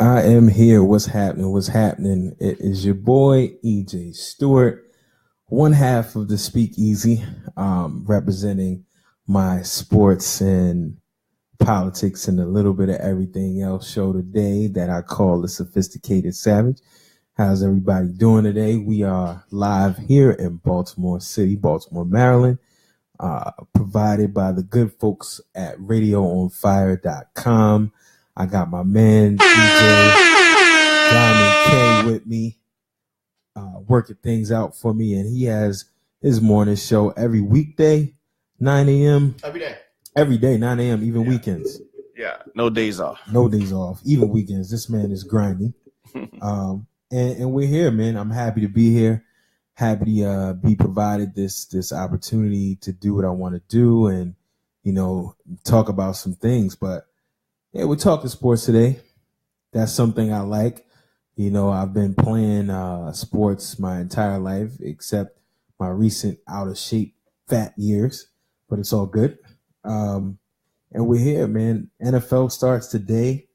I am here. What's happening? What's happening? It is your boy EJ Stewart, one half of the SpeakEasy, representing my sports and politics and a little bit of everything else show today that I call the Sophisticated Savage. How's everybody doing today? We are live here in Baltimore City, Baltimore, Maryland, provided by the good folks at RadioOnFire.com. I got my man DJ Diamond K with me, working things out for me, and he has his morning show every weekday, 9 a.m. Every day, 9 a.m., even weekends. Yeah, no days off. No days off, even weekends. This man is grinding. And we're here, man. I'm happy to be here. Happy to be provided this opportunity to do what I want to do and, talk about some things. But yeah, we're talking sports today. That's something I like. I've been playing sports my entire life, except my recent out of shape fat years, but it's all good. And we're here, man. NFL starts today.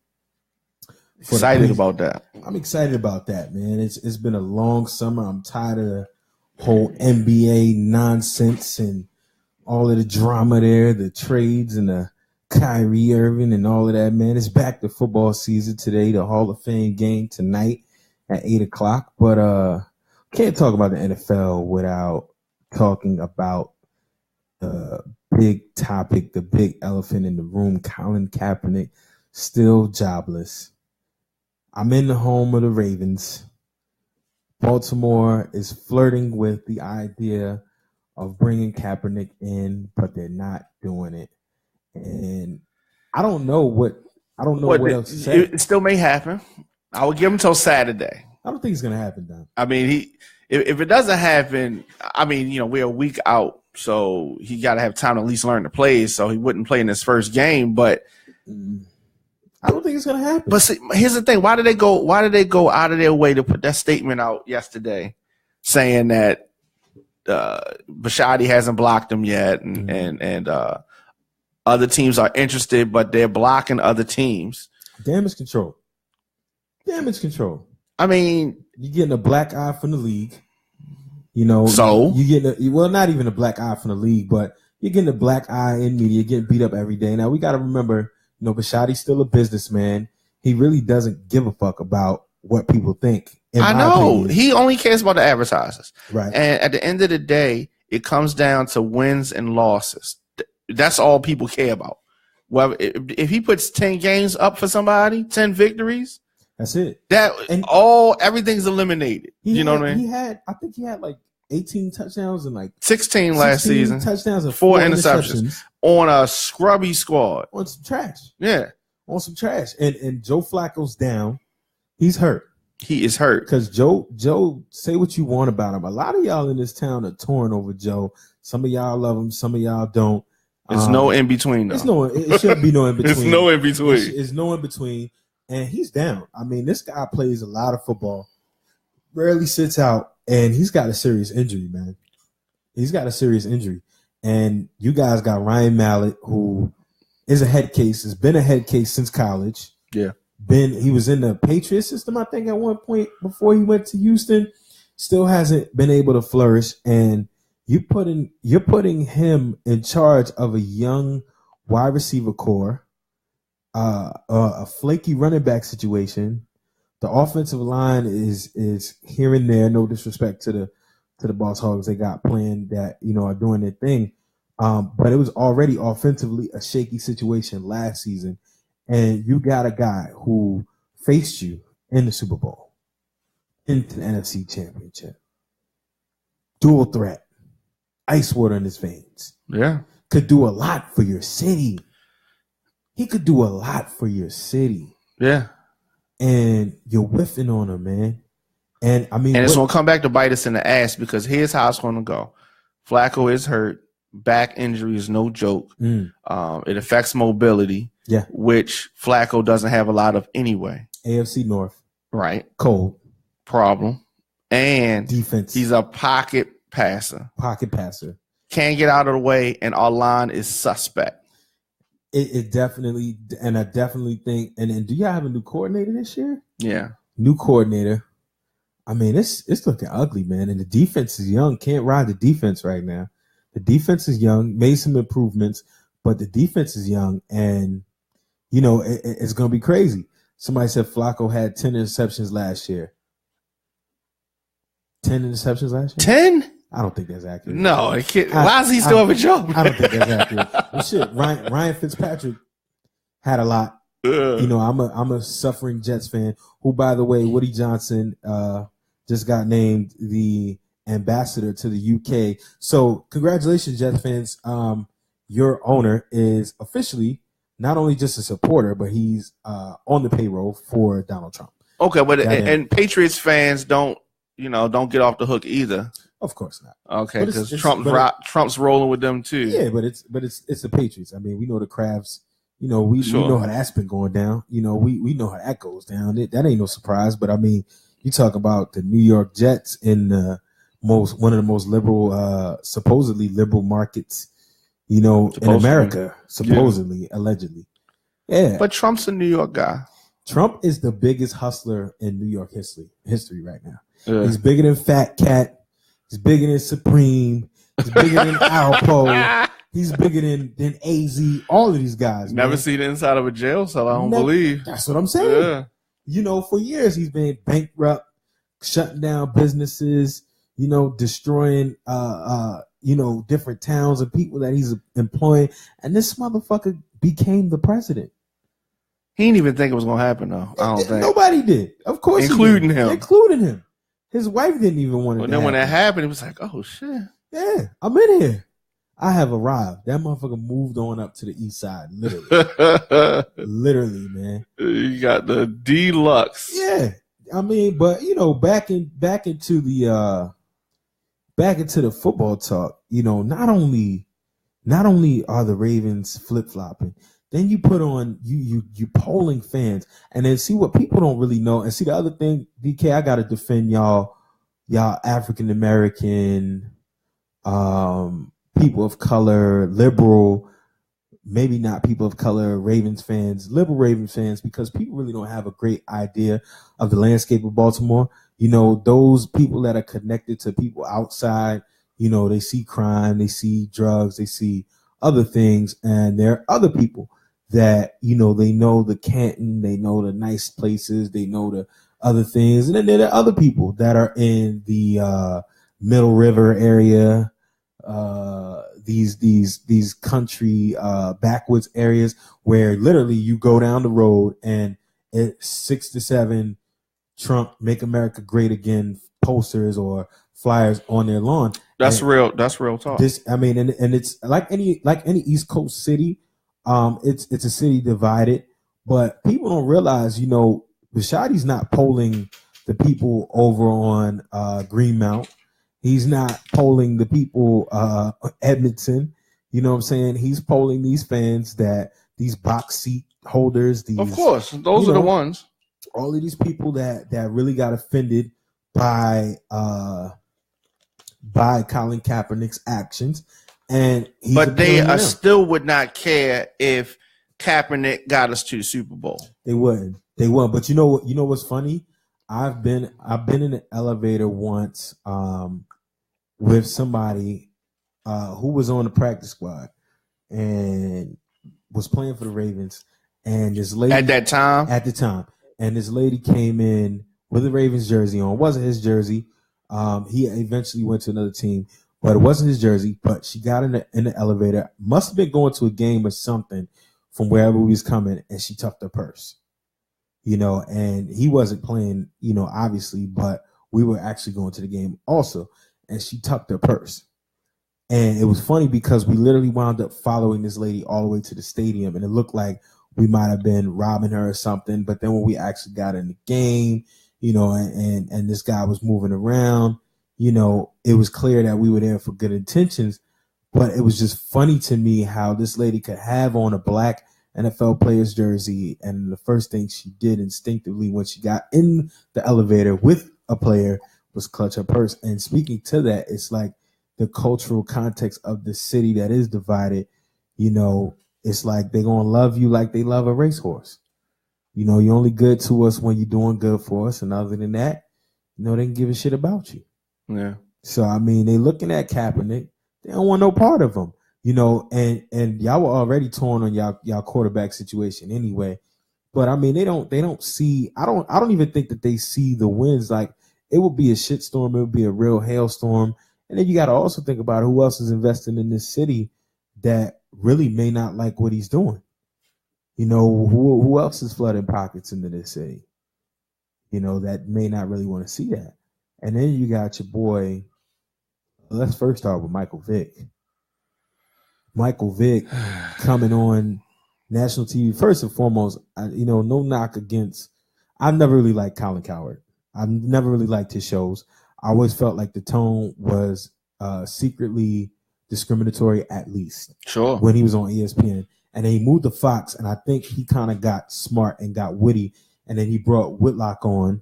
Excited about that. I'm excited about that, man. It's been a long summer. I'm tired of the whole NBA nonsense and all of the drama there, the trades and the Kyrie Irving and all of that, man. It's back to football season today, the Hall of Fame game tonight at 8 o'clock. But can't talk about the NFL without talking about the big topic, the big elephant in the room. Colin Kaepernick still jobless. I'm in the home of the Ravens. Baltimore is flirting with the idea of bringing Kaepernick in, but they're not doing it. And I don't know what else to say. It still may happen. I will give him till Saturday. I don't think it's gonna happen, Don. I mean, if it doesn't happen, we're a week out, so he got to have time to at least learn the plays. So he wouldn't play in his first game, but I don't think it's gonna happen. But see, here's the thing: why did they go out of their way to put that statement out yesterday, saying that Bashadi hasn't blocked him yet, and other teams are interested, but they're blocking other teams. Damage control. I mean, you're getting a black eye from the league. So you getting not even a black eye from the league, but you're getting a black eye in media. You're getting beat up every day. Now we got to remember, Bashadi's still a businessman. He really doesn't give a fuck about what people think. I know he only cares about the advertisers, right? And at the end of the day, it comes down to wins and losses. That's all people care about. Well, if he puts 10 games up for somebody, 10 victories, that's it. Everything's eliminated. What I mean? I think he had like 18 touchdowns and like 16 last season. Touchdowns and 4 interceptions on a scrubby squad. On some trash. Yeah. On some trash. And Joe Flacco's down. He's hurt. He is hurt. Because Joe, say what you want about him. A lot of y'all in this town are torn over Joe. Some of y'all love him. Some of y'all don't. There's no in between. It shouldn't be no in between. There's no in between. It's no in between. And he's down. I mean, this guy plays a lot of football, rarely sits out, and he's got a serious injury, man. He's got a serious injury. And you guys got Ryan Mallett, who is a head case, has been a head case since college. Yeah. He was in the Patriot system, I think, at one point before he went to Houston. Still hasn't been able to flourish. And you're putting him in charge of a young wide receiver core, a flaky running back situation. The offensive line is here and there. No disrespect to the Boss Hogs they got playing that are doing their thing, but it was already offensively a shaky situation last season, and you got a guy who faced you in the Super Bowl, into the NFC Championship, dual threat. Ice water in his veins. Yeah. Could do a lot for your city. He could do a lot for your city. Yeah. And you're whiffing on him, man. And I mean, it's going to come back to bite us in the ass, because here's how it's going to go. Flacco is hurt. Back injury is no joke. It affects mobility, which Flacco doesn't have a lot of anyway. AFC North. Right. Cold. Problem. And defense. He's a pocket passer. Can't get out of the way, and our line is suspect. It definitely, and I definitely think. And do y'all have a new coordinator this year? Yeah. New coordinator. I mean, it's looking ugly, man. And the defense is young. Can't ride the defense right now. The defense is young. Made some improvements, but the defense is young, and it's going to be crazy. Somebody said Flacco had 10 interceptions last year. 10 interceptions last year? 10? I don't think that's accurate. No, why does he still have a job? I don't think that's accurate. Well, shit, Ryan Fitzpatrick had a lot. I'm a suffering Jets fan. Who, by the way, Woody Johnson just got named the ambassador to the UK. So, congratulations, Jets fans. Your owner is officially not only just a supporter, but he's on the payroll for Donald Trump. Okay, but and Patriots fans don't get off the hook either. Of course not. Okay, because Trump's rolling with them too. Yeah, but it's the Patriots. I mean, we know the Crabs. We know how that's been going down. We know how that goes down. That ain't no surprise. But I mean, you talk about the New York Jets in one of the most liberal, supposedly liberal markets, in America, supposedly, allegedly. Yeah. But Trump's a New York guy. Trump is the biggest hustler in New York history right now. Yeah. He's bigger than Fat Cat. He's bigger than Supreme. He's bigger than Alpo. He's bigger than AZ. All of these guys. Never seen the inside of a jail cell, I don't believe. That's what I'm saying. Yeah. For years he's been bankrupt, shutting down businesses, destroying different towns and people that he's employing. And this motherfucker became the president. He didn't even think it was gonna happen though. I don't think. Nobody did. Of course, including him. His wife didn't even want it. But then when that happened, it was like, oh shit. Yeah, I'm in here. I have arrived. That motherfucker moved on up to the east side, literally. Literally, man. You got the deluxe. Yeah. I mean, but back into the football talk, not only are the Ravens flip-flopping, then you put on you polling fans, and then see what people don't really know. And see the other thing, DK, I gotta defend y'all African American, people of color, liberal, maybe not people of color, Ravens fans, liberal Ravens fans, because people really don't have a great idea of the landscape of Baltimore. Those people that are connected to people outside, they see crime, they see drugs, they see other things, and there are other people that they know the Canton, they know the nice places, they know the other things, and then there are other people that are in the Middle River area, these country backwoods areas where literally you go down the road and it's 6 to 7 Trump Make America Great Again posters or flyers on their lawn. That's real talk. And it's like any East Coast city. It's a city divided, but people don't realize, Bishatti's not polling the people over on Greenmount. He's not polling the people Edmonton. You know what I'm saying? He's polling these fans, these box seat holders. Of course, those are the ones. All of these people that really got offended by Colin Kaepernick's actions. But they still would not care if Kaepernick got us to the Super Bowl. They wouldn't. But you know what's funny? I've been in an elevator once with somebody who was on the practice squad and was playing for the Ravens, and this lady at the time, and this lady came in with a Ravens jersey on. It wasn't his jersey. He eventually went to another team. But it wasn't his jersey. But she got in the elevator. Must have been going to a game or something from wherever we was coming, and she tucked her purse. And he wasn't playing, obviously, but we were actually going to the game also, and she tucked her purse. And it was funny because we literally wound up following this lady all the way to the stadium, and it looked like we might have been robbing her or something. But then when we actually got in the game, and this guy was moving around, it was clear that we were there for good intentions, but it was just funny to me how this lady could have on a black NFL player's jersey, and the first thing she did instinctively when she got in the elevator with a player was clutch her purse. And speaking to that, it's like the cultural context of the city that is divided, it's like they're gonna love you like they love a racehorse. You're only good to us when you're doing good for us, and other than that, they can give a shit about you. Yeah. So I mean, they looking at Kaepernick. They don't want no part of him. And y'all were already torn on y'all quarterback situation anyway. But I mean, they don't see. I don't even think that they see the wins. Like, it would be a shitstorm. It would be a real hailstorm. And then you got to also think about who else is investing in this city that really may not like what he's doing. Who else is flooding pockets into this city? That may not really want to see that. And then you got your boy. Let's first start with Michael Vick. Michael Vick coming on national TV. First and foremost, no knock against. I've never really liked Colin Kaepernick. I've never really liked his shows. I always felt like the tone was secretly discriminatory, at least. Sure. When he was on ESPN. And then he moved to Fox, and I think he kind of got smart and got witty. And then he brought Whitlock on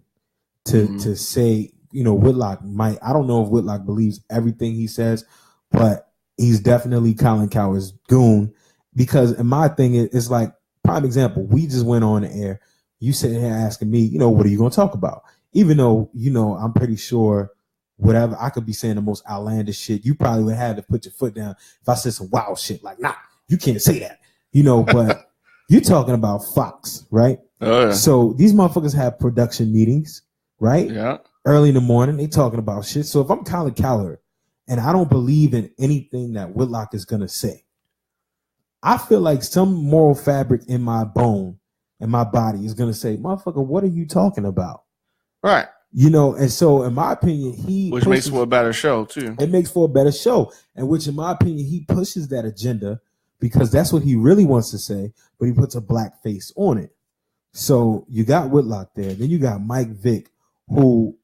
to say, Whitlock might. I don't know if Whitlock believes everything he says, but he's definitely Colin Kaepernick's goon. Because in my thing, it's like, prime example, we just went on the air. You sitting here asking me, what are you going to talk about? Even though, I'm pretty sure whatever, I could be saying the most outlandish shit. You probably would have to put your foot down if I said some wild shit like, nah, you can't say that. But you're talking about Fox, right? Oh, yeah. So these motherfuckers have production meetings, right? Yeah. Early in the morning, they talking about shit. So if I'm Colin Kaepernick and I don't believe in anything that Whitlock is going to say, I feel like some moral fabric in my bone and my body is going to say, motherfucker, what are you talking about? Right. And so in my opinion, which makes for a better show too. It makes for a better show. And which in my opinion, he pushes that agenda because that's what he really wants to say, but he puts a black face on it. So you got Whitlock there. Then you got Mike Vick, who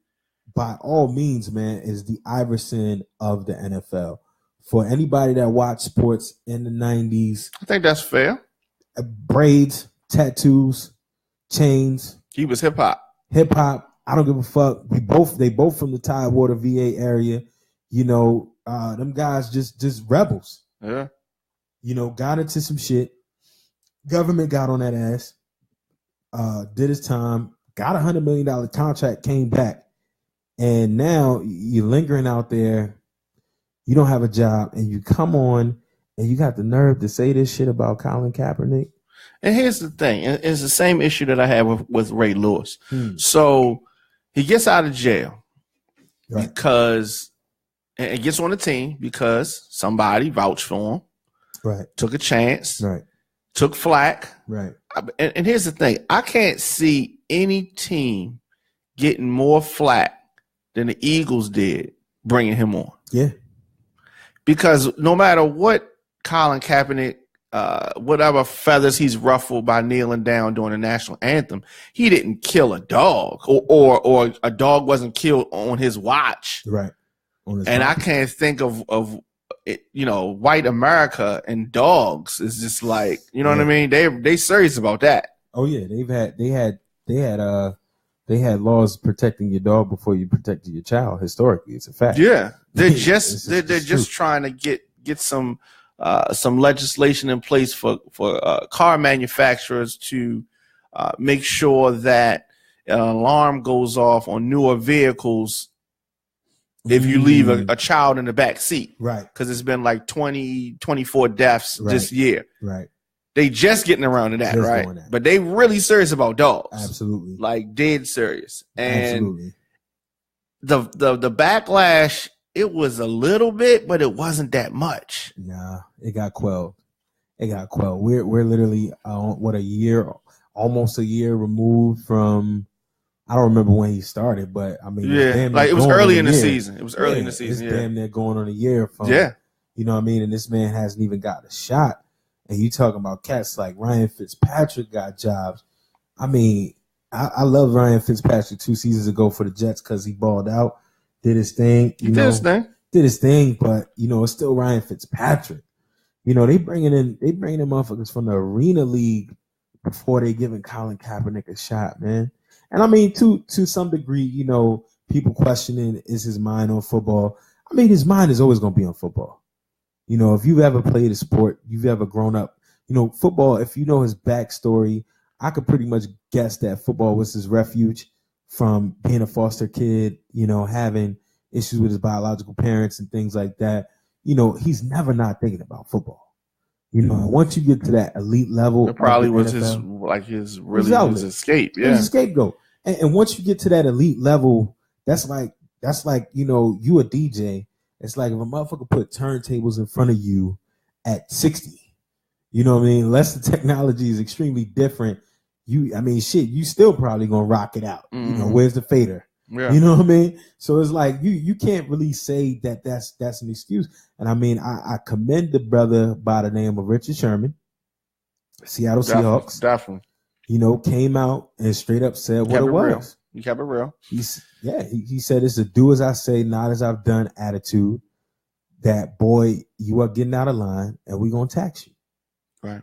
by all means, man, is the Iverson of the NFL. For anybody that watched sports in the 90s. I think that's fair. Braids, tattoos, chains. He was hip hop. Hip hop. I don't give a fuck. They both from the Tidewater, VA area. Them guys just rebels. Yeah. Got into some shit. Government got on that ass. Did his time. Got $100 million contract. Came back. And now you're lingering out there. You don't have a job, and you come on, and you got the nerve to say this shit about Colin Kaepernick. And here's the thing. It's the same issue that I have with Ray Lewis. So he gets out of jail because and gets on the team because somebody vouched for him. Right. Took a chance. Right. Took flack. Right. And here's the thing. I can't see any team getting more flack than the Eagles did bringing him on. Yeah. Because no matter what Colin Kaepernick, whatever feathers he's ruffled by kneeling down during the national anthem, he didn't kill a dog, or a dog wasn't killed on his watch. Right. I can't think of it, white America and dogs is just like, what I mean? They serious about that. Oh yeah, they had laws protecting your dog before you protected your child. Historically, it's a fact. Yeah, they're just trying to get some legislation in place for car manufacturers to make sure that an alarm goes off on newer vehicles if you leave a child in the back seat. Right. Because it's been like 24 deaths this year. Right. They just getting around to that, right? But they really serious about dogs. Absolutely. Like dead serious. And absolutely. the backlash, it was a little bit, but it wasn't that much. Nah, it got quelled. We're literally almost a year removed from. I don't remember when he started, but I mean, it was early in the season. It was early in the season. It's damn near going on a year from. Yeah. You know what I mean? And this man hasn't even got a shot. And you talking about cats like Ryan Fitzpatrick got jobs. I mean, I love Ryan Fitzpatrick 2 seasons ago for the Jets because he balled out, did his thing. Did his thing, but it's still Ryan Fitzpatrick. They bringing in motherfuckers from the Arena League before they giving Colin Kaepernick a shot, man. And I mean, to some degree, people questioning is his mind on football. I mean, his mind is always going to be on football. If you've ever played a sport, you've ever grown up, football, if you know his backstory, I could pretty much guess that football was his refuge from being a foster kid, having issues with his biological parents and things like that. He's never not thinking about football. Once you get to that elite level, it probably was NFL, his escape. Yeah, his scapegoat. And once you get to that elite level, that's like you a DJ. It's like if a motherfucker put turntables in front of you at 60. You know what I mean? Unless the technology is extremely different, you still probably gonna rock it out. Mm-hmm. Where's the fader? Yeah. You know what I mean? So it's like you can't really say that that's an excuse. And I commend the brother by the name of Richard Sherman, Seattle Seahawks. Definitely. Came out and straight up said what it was. You kept it real. He said it's a do as I say, not as I've done attitude. That boy, you are getting out of line, and we're gonna tax you. Right.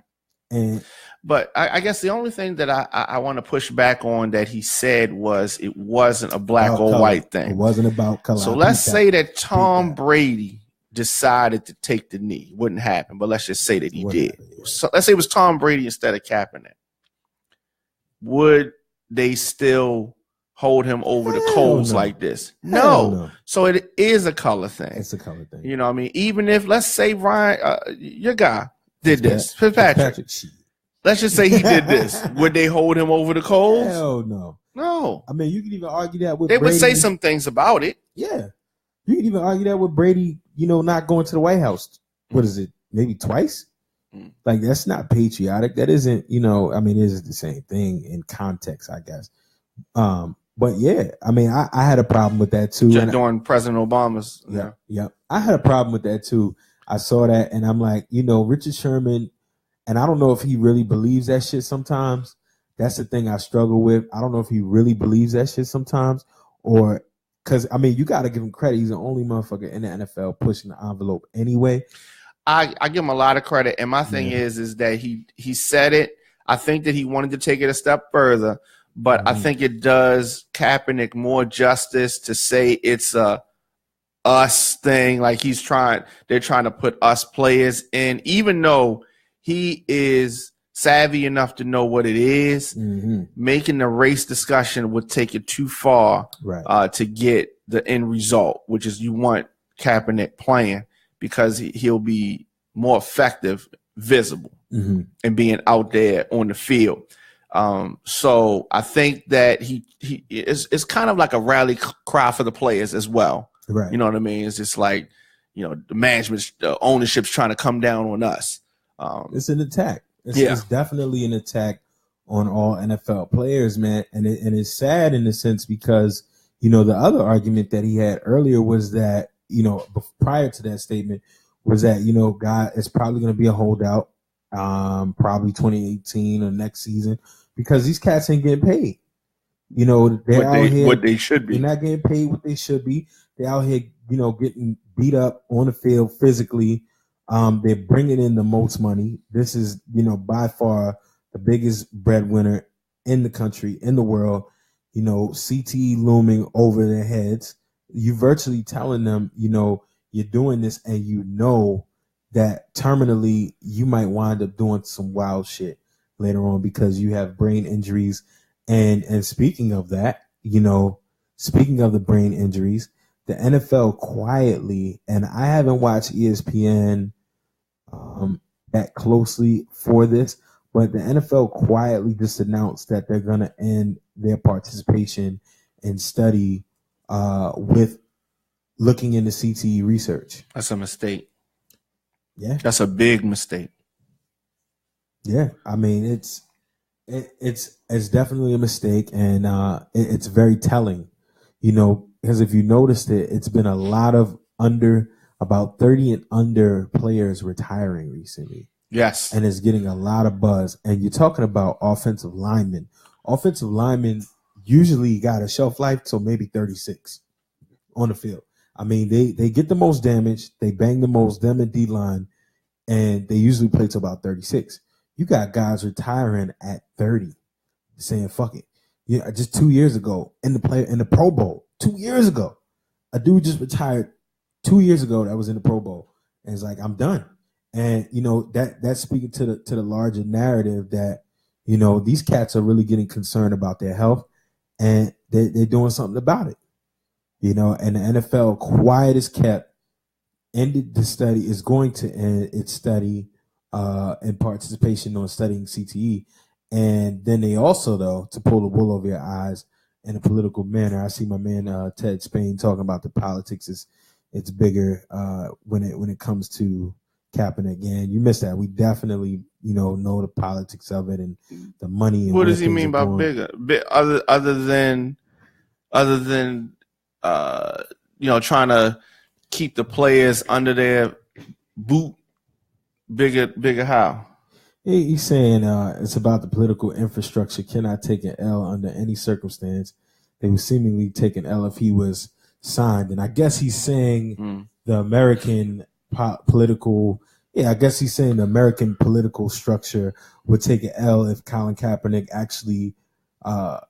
But I guess the only thing that I want to push back on that he said was it wasn't a black or color. white thing. It wasn't about color. So let's say that Tom Brady decided to take the knee. Wouldn't happen, but let's just say that he did. So let's say it was Tom Brady instead of Kaepernick. Would they still hold him over the coals like this? No. So it is a color thing. It's a color thing. You know what I mean? Even if, let's say, Ryan, your guy did this, Fitzpatrick. Let's just say he did this. Would they hold him over the coals? Hell no. No. I mean, you can even argue that with They Brady. would say some things about it. Yeah. You can even argue that with Brady, not going to the White House. What is it? Maybe twice? Like, that's not patriotic. That isn't, it is the same thing in context, I guess. But yeah, I had a problem with that too. During President Obama's. Yeah. I had a problem with that too. I saw that and I'm like, Richard Sherman, and I don't know if he really believes that shit sometimes. That's the thing I struggle with. I don't know if he really believes that shit sometimes, or because you got to give him credit. He's the only motherfucker in the NFL pushing the envelope anyway. I give him a lot of credit, and my thing is that he said it. I think that he wanted to take it a step further, but I think it does Kaepernick more justice to say it's a us thing. Like they're trying to put us players in, even though he is savvy enough to know what it is. Making the race discussion would take it too far to get the end result, which is you want Kaepernick playing because he'll be more effective, visible, and being out there on the field. So I think that it's kind of like a rally cry for the players as well. Right. You know what I mean? It's just like, the management, the ownership's trying to come down on us. It's an attack. It's definitely an attack on all NFL players, man. And it's sad in a sense because, the other argument that he had earlier was that, prior to that statement was that, God, it's probably going to be a holdout, probably 2018 or next season because these cats ain't getting paid. They're out here. What they should be. They're not getting paid what they should be. They're out here, getting beat up on the field physically. They're bringing in the most money. This is, by far the biggest breadwinner in the country, in the world. CTE looming over their heads. You virtually telling them, you're doing this and that terminally you might wind up doing some wild shit later on because you have brain injuries. And speaking of that, speaking of the brain injuries, the NFL quietly, and I haven't watched ESPN that closely for this, but the NFL quietly just announced that they're going to end their participation in study with looking into CTE research. That's a mistake. Yeah. That's a big mistake. Yeah. It's definitely a mistake, and it's very telling, because if you noticed it, it's been a lot of about 30 and under players retiring recently. Yes. And it's getting a lot of buzz. And you're talking about offensive linemen. Offensive linemen usually got a shelf life till maybe 36 on the field. They get the most damage. They bang the most, them and D-line, and they usually play till about 36. You got guys retiring at 30 saying, fuck it. Yeah, just 2 years ago in the Pro Bowl, 2 years ago, a dude just retired 2 years ago that was in the Pro Bowl. And it's like, I'm done. And that's speaking to the larger narrative that these cats are really getting concerned about their health, and they're doing something about it. And the NFL, quiet as kept, ended the study, is going to end its study and participation on studying CTE. And then they also, though, to pull the wool over your eyes in a political manner, I see my man Ted Spain talking about the politics it's bigger when it comes to Kaepernick. And you missed that. We definitely know the politics of it and the money. And what does he mean by bigger? Other than trying to keep the players under their boot? Bigger how? He's saying it's about the political infrastructure cannot take an L under any circumstance. They would seemingly take an L if he was signed. And I guess he's saying the American political, I guess he's saying the American political structure would take an L if Colin Kaepernick actually,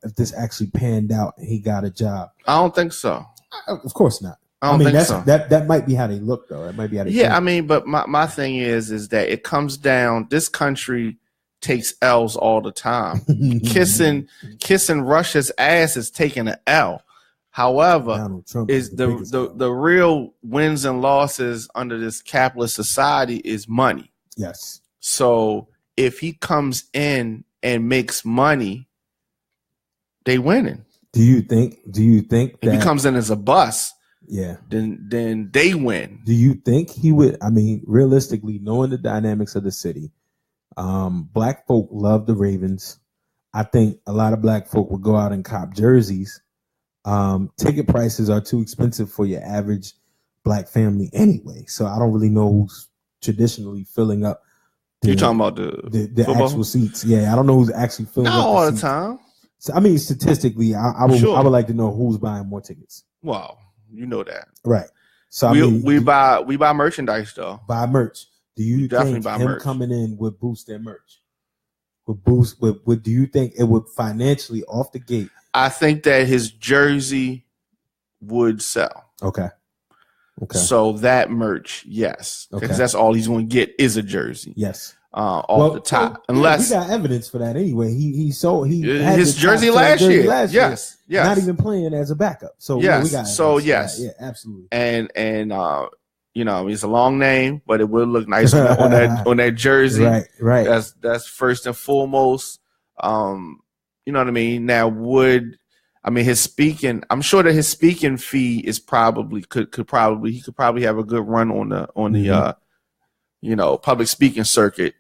if this actually panned out and he got a job. I don't think so. Of course not. I don't think so. That might be how they look, though. That might be how they think. I mean, but my thing is that it comes down. This country takes L's all the time. kissing Russia's ass is taking an L. However, is the real wins and losses under this capitalist society is money. Yes. So if he comes in and makes money, they winning. Do you think that if he comes in as a bus? Yeah. Then they win. Do you think he would? I mean, realistically, knowing the dynamics of the city, black folk love the Ravens. I think a lot of black folk would go out and cop jerseys. Ticket prices are too expensive for your average black family anyway. So I don't really know who's traditionally filling up. You're talking about the actual seats. Yeah, I don't know who's actually filling up all the seats. time. So, I mean, statistically, I would like to know who's buying more tickets. Wow. You know that, right? So we buy merchandise though. Buy merch. Do you think him coming in would boost their merch? Would do you think it would financially off the gate? I think that his jersey would sell. Okay. So that merch, yes, because that's all he's going to get is a jersey. Yes. Off the top, unless we got evidence for that anyway. He had his jersey last year. Yes. Not even playing as a backup. So yes, we got yes, yeah, absolutely. And it's a long name, but it will look nice on that jersey. Right. That's first and foremost. You know what I mean? Now, his speaking? I'm sure that his speaking fee is probably he could probably have a good run on the public speaking circuit.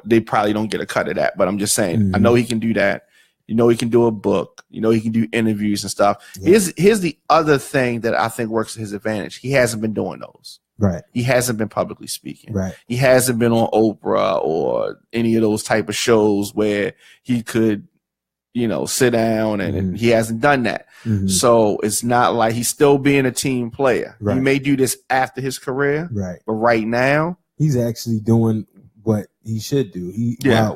They probably don't get a cut of that, but I'm just saying, I know he can do that. He can do a book. He can do interviews and stuff. Yeah. Here's the other thing that I think works to his advantage. He hasn't been doing those. Right. He hasn't been publicly speaking. Right. He hasn't been on Oprah or any of those type of shows where he could, sit down and he hasn't done that. So it's not like he's still being a team player. Right. He may do this after his career. Right. But right now, he's actually doing what he should do.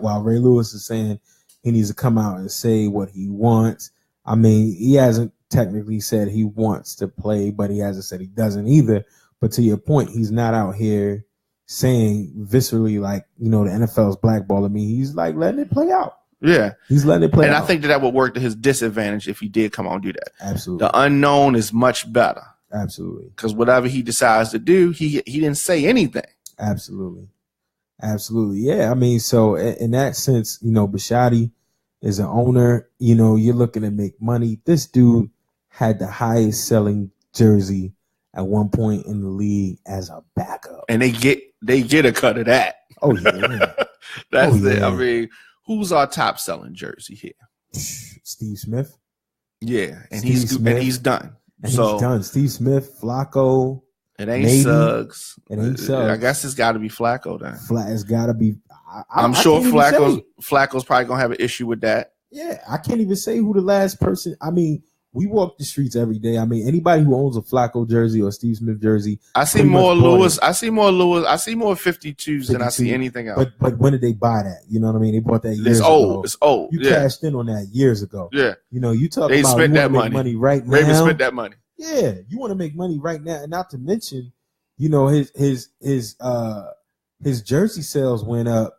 While Ray Lewis is saying he needs to come out and say what he wants. I mean, he hasn't technically said he wants to play, but he hasn't said he doesn't either. But to your point, he's not out here saying viscerally like, the NFL's blackballing me. He's like letting it play out. Yeah. He's letting it play out. And I think that would work to his disadvantage if he did come on and do that. Absolutely. The unknown is much better. Absolutely. Because whatever he decides to do, he didn't say anything. Absolutely. Yeah. I mean, so in that sense, Bishotti is an owner. You're looking to make money. This dude had the highest selling jersey at one point in the league as a backup, and they get a cut of that. Oh yeah, that's it. Yeah. I mean, who's our top selling jersey here? Steve Smith. Yeah, and he's done. He's done. Steve Smith, Flacco. It ain't Suggs. It ain't Suggs. I guess it's got to be Flacco then. It's got to be. I'm sure Flacco's probably gonna have an issue with that. Yeah, I can't even say who the last person. I mean, we walk the streets every day. I mean, anybody who owns a Flacco jersey or Steve Smith jersey, I see more Lewis. I see more 52s than I see anything else. But when did they buy that? You know what I mean? They bought that years ago. It's old. You cashed in on that years ago. Yeah. You talking about spent that money right now. Ravens spent that money. Yeah, you want to make money right now, and not to mention, his his jersey sales went up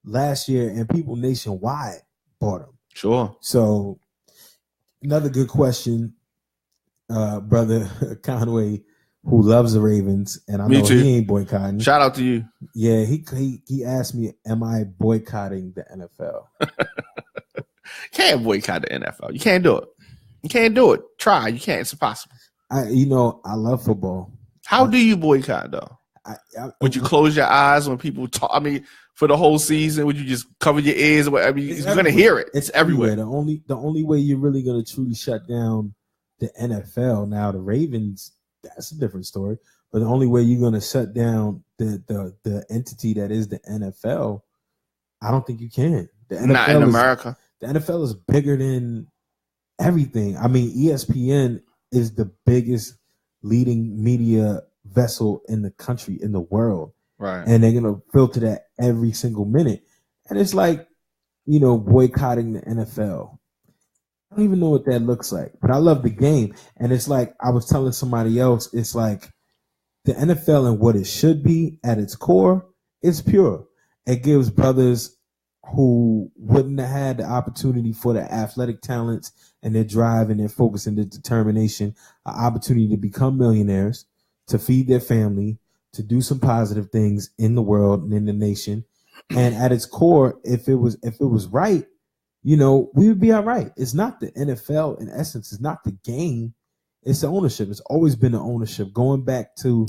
last year, and people nationwide bought him. Sure. So another good question, brother Conway, who loves the Ravens, and I know he ain't boycotting. Shout out to you. Yeah, he asked me, am I boycotting the NFL? Can't boycott the NFL. You can't do it. You can't do it. Try. You can't. It's impossible. I love football. How do you boycott though? Would you close your eyes when people talk? I mean, for the whole season, would you just cover your ears? I mean, you're gonna hear it. It's everywhere. The only way you're really gonna truly shut down the NFL now, the Ravens, that's a different story. But the only way you're gonna shut down the entity that is the NFL, I don't think you can. The NFL not in America. The NFL is bigger than everything. I mean, ESPN is the biggest leading media vessel in the country, in the world. Right. And they're going to filter that every single minute. And it's like, boycotting the NFL. I don't even know what that looks like, but I love the game. And it's like, I was telling somebody else, it's like the NFL and what it should be at its core is pure. It gives brothers who wouldn't have had the opportunity for the athletic talents and their drive and their focus and their determination, an opportunity to become millionaires, to feed their family, to do some positive things in the world and in the nation. And at its core, if it was right, we would be all right. It's not the NFL in essence. It's not the game. It's the ownership. It's always been the ownership going back to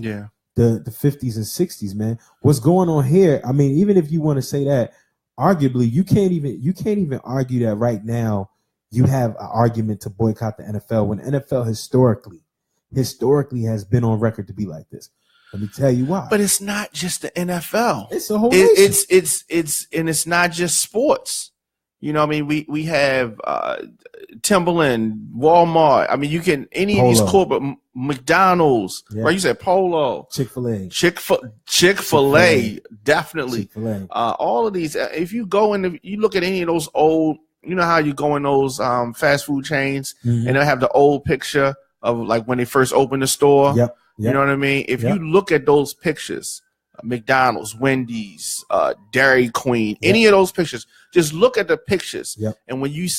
the 50s and 60s, man. What's going on here? I mean, even if you want to say that, arguably, you can't even argue that right now you have an argument to boycott the NFL when the NFL historically has been on record to be like this. Let me tell you why. But it's not just the NFL. It's the whole nation. It's not just sports. I mean, we have Timberland, Walmart. I mean, you can any Polo. of these corporate McDonald's, right? You said Polo, Chick-fil-A, Chick-fil-A, definitely. Chick-fil-A. All of these. If you go and you look at any of those old, how you go in those fast food chains, and they'll have the old picture of like when they first opened the store. Yep. You know what I mean? If you look at those pictures, McDonald's, Wendy's, Dairy Queen, any of those pictures, just look at the pictures. And when you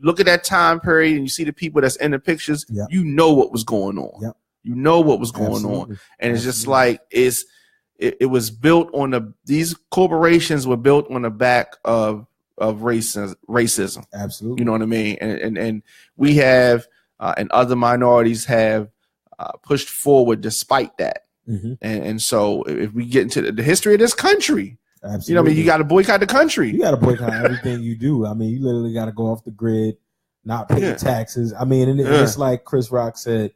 look at that time period and you see the people that's in the pictures, you know what was going on. You know what was going on. And it's just like, it was built on these corporations were built on the back of racism. Absolutely. You know what I mean? And we have, and other minorities have, pushed forward despite that. And so if we get into the history of this country, absolutely. You got to boycott the country. You got to boycott everything you do. I mean, you literally got to go off the grid, not pay taxes. I mean, and it's like Chris Rock said,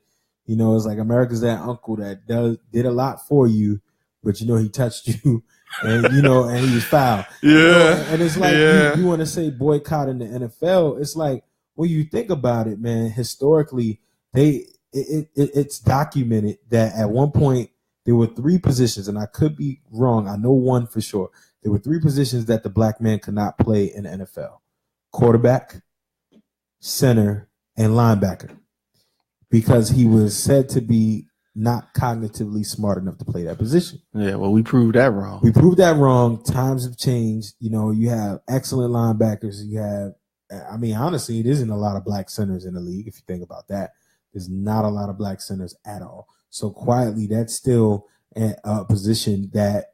it's like America's that uncle that did a lot for you, but he touched you and, and he was foul. And it's like, you want to say boycotting the NFL. It's like, when you think about it, man, historically, it's documented that at one point there were 3 positions, and I could be wrong. I know one for sure. There were 3 positions that the black man could not play in the NFL: quarterback, center, and linebacker, because he was said to be not cognitively smart enough to play that position. Yeah, well, we proved that wrong. Times have changed. You have excellent linebackers. You have, honestly, it isn't a lot of black centers in the league if you think about that. There's not a lot of black centers at all. So quietly, that's still a position that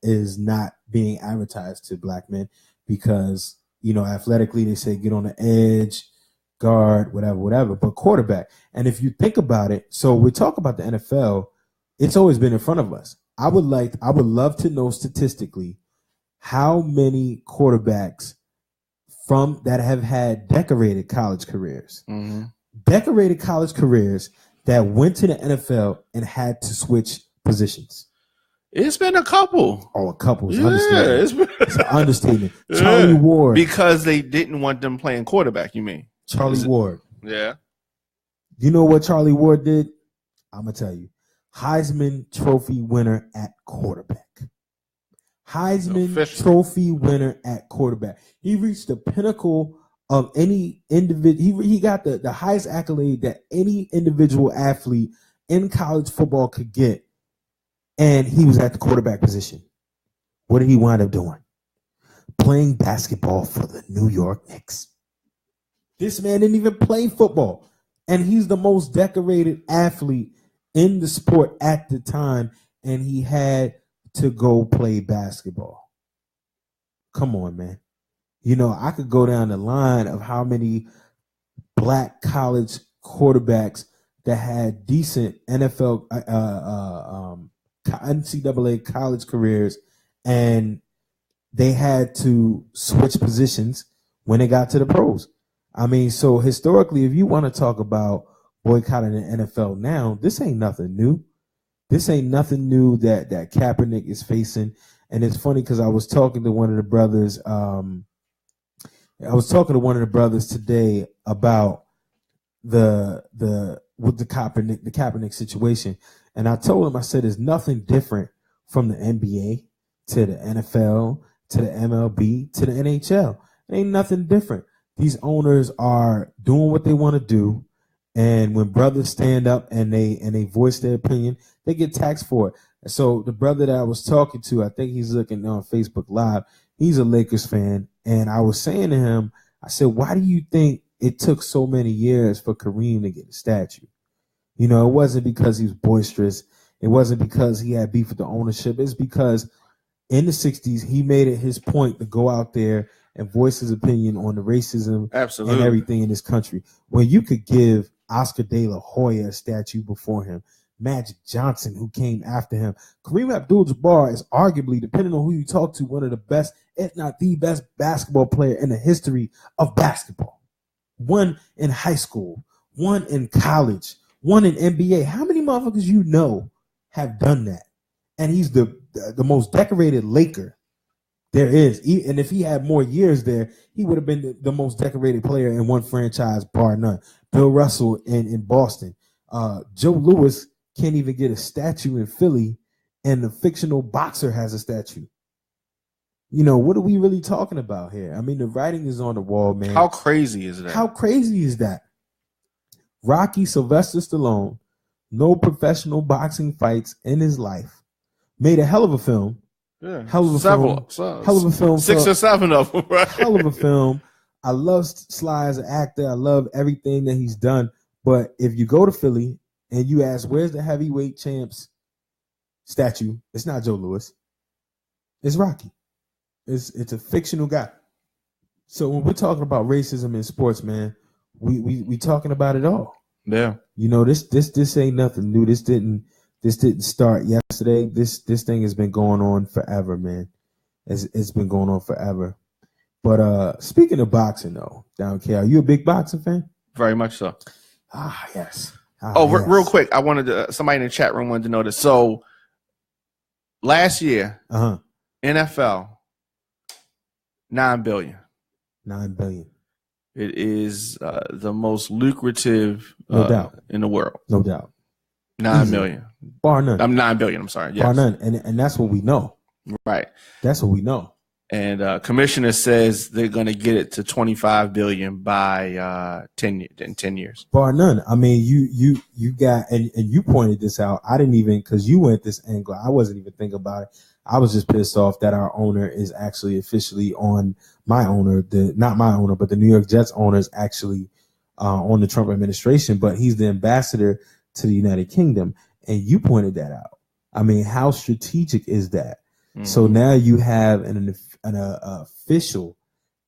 is not being advertised to black men because, athletically, they say get on the edge, guard, whatever. But quarterback. And if you think about it, so we talk about the NFL, it's always been in front of us. I would love to know statistically how many quarterbacks from that have had decorated college careers. Decorated college careers that went to the NFL and had to switch positions. It's been a couple. Oh, a couple. It's an understatement. Charlie Ward. Because they didn't want them playing quarterback, you mean? Charlie Ward. Yeah. You know what Charlie Ward did? I'm going to tell you. Heisman Trophy winner at quarterback. Heisman Trophy winner at quarterback. He reached the pinnacle of any individual. He got the highest accolade that any individual athlete in college football could get and he was at the quarterback position. What did he wind up doing? Playing basketball for the New York Knicks. This man didn't even play football, and he's the most decorated athlete in the sport at the time, and he had to go play basketball. Come on, man. You know, I could go down the line of how many black college quarterbacks that had decent NFL, NCAA college careers, and they had to switch positions when they got to the pros. I mean, so historically, if you want to talk about boycotting the NFL now, this ain't nothing new. This ain't nothing new that Kaepernick is facing. And it's funny because I was talking to one of the brothers. Today about the Kaepernick situation, and I told him, I said, it's nothing different from the NBA to the NFL to the MLB to the NHL. It ain't nothing different. These owners are doing what they want to do, and when brothers stand up and they voice their opinion, they get taxed for it. So the brother that I was talking to, I think he's looking on Facebook Live. He's a Lakers fan, and I was saying to him, I said, why do you think it took so many years for Kareem to get a statue? You know, it wasn't because he was boisterous. It wasn't because he had beef with the ownership. It's because in the 60s, he made it his point to go out there and voice his opinion on the racism and everything in this country. When you could give Oscar De La Hoya a statue before him, Magic Johnson, who came after him. Kareem Abdul-Jabbar is arguably, depending on who you talk to, one of the best, if not the best basketball player in the history of basketball. One in high school, one in college, one in NBA. How many motherfuckers you know have done that? And he's the most decorated Laker there is. And if he had more years there, he would have been the most decorated player in one franchise, bar none. Bill Russell in Boston. Joe Louis can't even get a statue in Philly, and the fictional boxer has a statue. You know, what are we really talking about here? I mean, the writing is on the wall, man. How crazy is that? How crazy is that? Rocky Sylvester Stallone, no professional boxing fights in his life, made a hell of a film. Yeah, hell of a film. 6 or 7 of them, right? Hell of a film. I love Sly as an actor. I love everything that he's done. But if you go to Philly and you ask, where's the heavyweight champs statue? It's not Joe Louis. It's Rocky. It's a fictional guy. So when we're talking about racism in sports, man, we talking about it all. Yeah. You know, this ain't nothing new. This didn't start yesterday. This thing has been going on forever, man. It's been going on forever. But speaking of boxing, though, Down K, are you a big boxing fan? Very much so. Yes. Yes. Real quick, I wanted to. Somebody in the chat room wanted to know this. So last year, NFL, $9 billion. $9 billion. It is the most lucrative no doubt in the world. No doubt. 9 million. Bar none. I'm 9 billion. I'm sorry. Yes. Bar none. And that's what we know. Right. That's what we know. And commissioner says they're going to get it to 25 billion by 10 years. Bar none. I mean, you got, and you pointed this out. I didn't even, because you went this angle. I wasn't even thinking about it. I was just pissed off that our owner is actually officially on my owner, not my owner, but the New York Jets owner is actually on the Trump administration, but he's the ambassador to the United Kingdom. And you pointed that out. I mean, how strategic is that? Mm-hmm. So now you have an official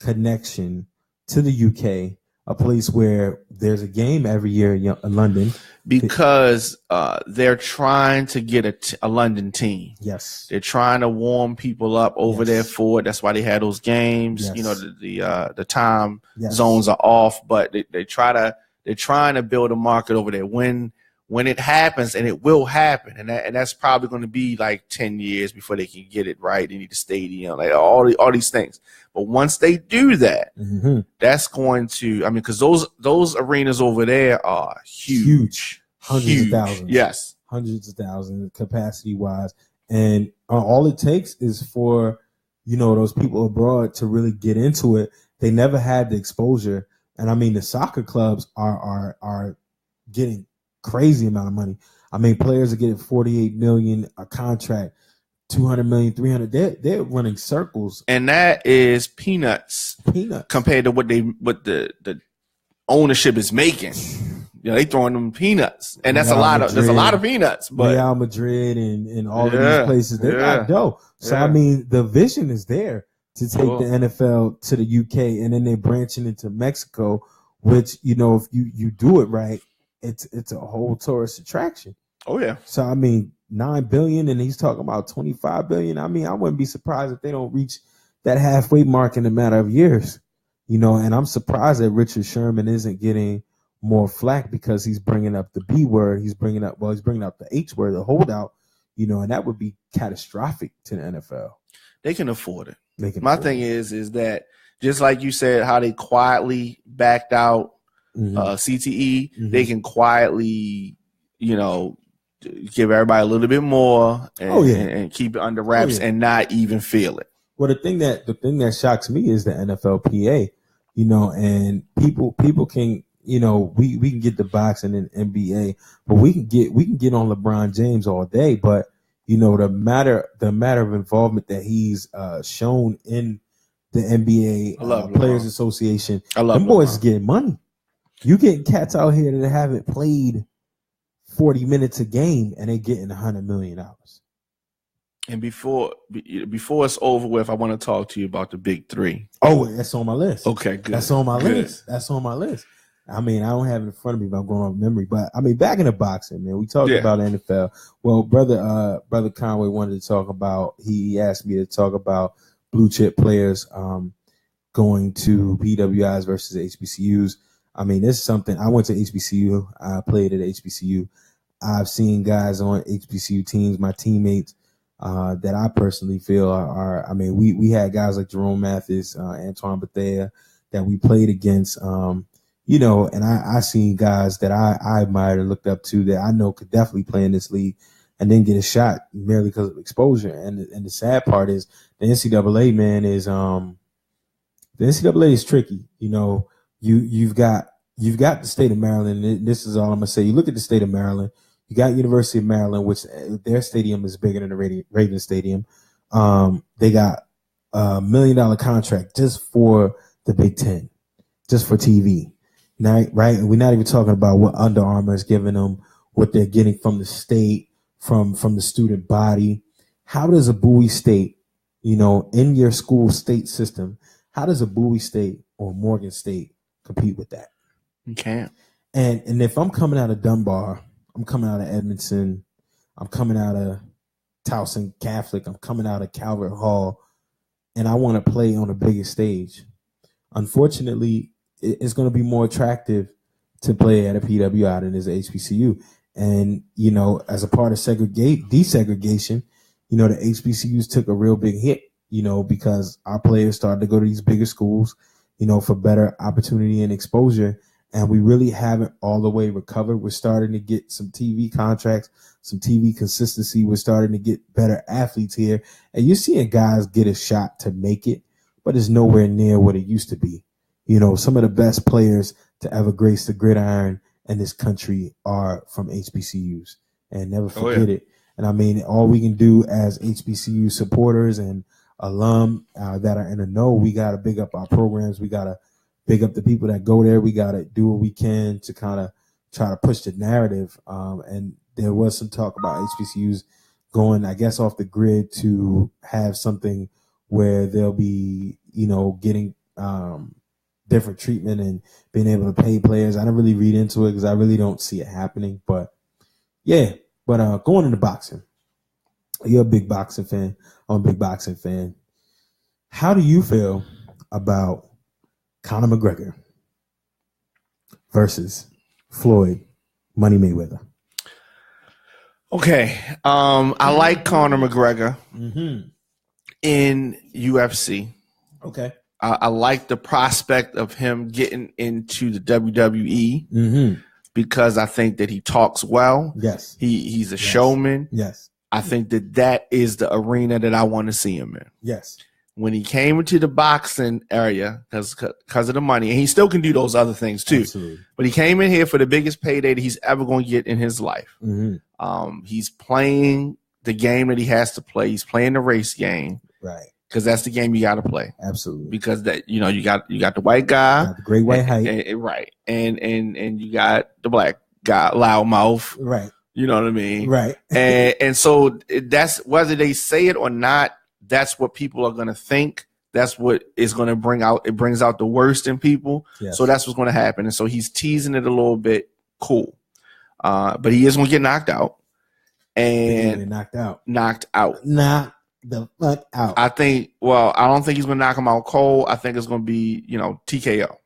connection to the UK, a place where there's a game every year in London. Because they're trying to get a London team. Yes. They're trying to warm people up over there for it. That's why they had those games. Yes. You know, the time zones are off, but they're trying to build a market over there. When it happens, and it will happen, and that's probably going to be like 10 years before they can get it right. They need a stadium, like all these things. But once they do that, that's going to, I mean, because those arenas over there are huge. Hundreds of thousands. Yes. Hundreds of thousands capacity wise. And all it takes is for, those people abroad to really get into it. They never had the exposure. And I mean, the soccer clubs are getting crazy amount of money. I mean, players are getting $48 million a contract, $200 million, $300. They're running circles, and that is peanuts compared to what the ownership is making. They throwing them peanuts, and that's there's a lot of peanuts. But Real Madrid and all of these places, they got dough. So I mean, the vision is there to take the NFL to the UK, and then they're branching into Mexico, which if you do it right, it's a whole tourist attraction. Oh yeah. So I mean, $9 billion, and he's talking about $25 billion. I mean, I wouldn't be surprised if they don't reach that halfway mark in a matter of years. And I'm surprised that Richard Sherman isn't getting more flack because he's bringing up the B word. He's bringing up the H word, the holdout. And that would be catastrophic to the NFL. They can afford it. My thing is that just like you said, how they quietly backed out CTE, they can quietly, give everybody a little bit more and keep it under wraps and not even feel it. Well, the thing that shocks me is the NFLPA, and people can, we can get the boxing and NBA, but we can get on LeBron James all day, but the matter of involvement that he's shown in the NBA Players Association, them boys is getting money. You getting cats out here that haven't played 40 minutes a game and they getting $100 million. And before it's over with, I want to talk to you about the big three. Oh, that's on my list. Okay, good. That's on my list. I mean, I don't have it in front of me, but I'm going off memory. But I mean, back in the boxing, man, we talked about NFL. Well, brother Conway wanted to talk about. He asked me to talk about blue chip players going to PWIs versus HBCUs. I mean, this is something. I went to HBCU. I played at HBCU. I've seen guys on HBCU teams, my teammates, that I personally feel are. I mean, we had guys like Jerome Mathis, Antoine Bethea that we played against. And I seen guys that I admired and looked up to that I know could definitely play in this league and then get a shot merely because of exposure. And the sad part is the NCAA, man, is the NCAA is tricky. You've got the state of Maryland. And this is all I'm gonna say. You look at the state of Maryland. You got University of Maryland, which their stadium is bigger than the Ravens Stadium. They got $1 million contract just for the Big Ten, just for TV. Right? And we're not even talking about what Under Armour is giving them, what they're getting from the state, from the student body. How does a Bowie State, in your school state system, how does a Bowie State or Morgan State compete with that? You can't. And if I'm coming out of Dunbar, I'm coming out of Edmondson, I'm coming out of Towson Catholic, I'm coming out of Calvert Hall, and I want to play on a bigger stage, unfortunately, it's going to be more attractive to play at a PWI than is a HBCU. And, as a part of desegregation, the HBCUs took a real big hit, because our players started to go to these bigger schools, for better opportunity and exposure. And we really haven't all the way recovered. We're starting to get some TV contracts, some TV consistency. We're starting to get better athletes here. And you're seeing guys get a shot to make it, but it's nowhere near what it used to be. Some of the best players to ever grace the gridiron in this country are from HBCUs. And never forget it. And I mean, all we can do as HBCU supporters and alum that are in the know, we got to big up our programs. We got to big up the people that go there. We got to do what we can to kind of try to push the narrative. And there was some talk about HBCUs going, I guess, off the grid to have something where they'll be, getting different treatment and being able to pay players. I don't really read into it because I really don't see it happening. But going into boxing, you're a big boxing fan. I'm a big boxing fan. How do you feel about Conor McGregor versus Floyd Money Mayweather? Okay. I like Conor McGregor in UFC. Okay. I like the prospect of him getting into the WWE because I think that he talks well. Yes. He's a showman. Yes. I think that is the arena that I want to see him in. Yes. when he came into the boxing area because of the money, and he still can do those other things too. Absolutely. But he came in here for the biggest payday that he's ever going to get in his life. Mm-hmm. He's playing the game that he has to play. He's playing the race game, right? Because that's the game you got to play. Absolutely. Because that you got the white guy, the great white height, right? And you got the black guy, loudmouth, right? You know what I mean, right? and so that's whether they say it or not. That's what people are going to think. That's what is going to bring out. It brings out the worst in people. Yes. So that's what's going to happen. And so he's teasing it a little bit. Cool. But he is going to get knocked out. And knocked out. Knocked out. Knock the fuck out. I think. Well, I don't think he's going to knock him out cold. I think it's going to be TKO.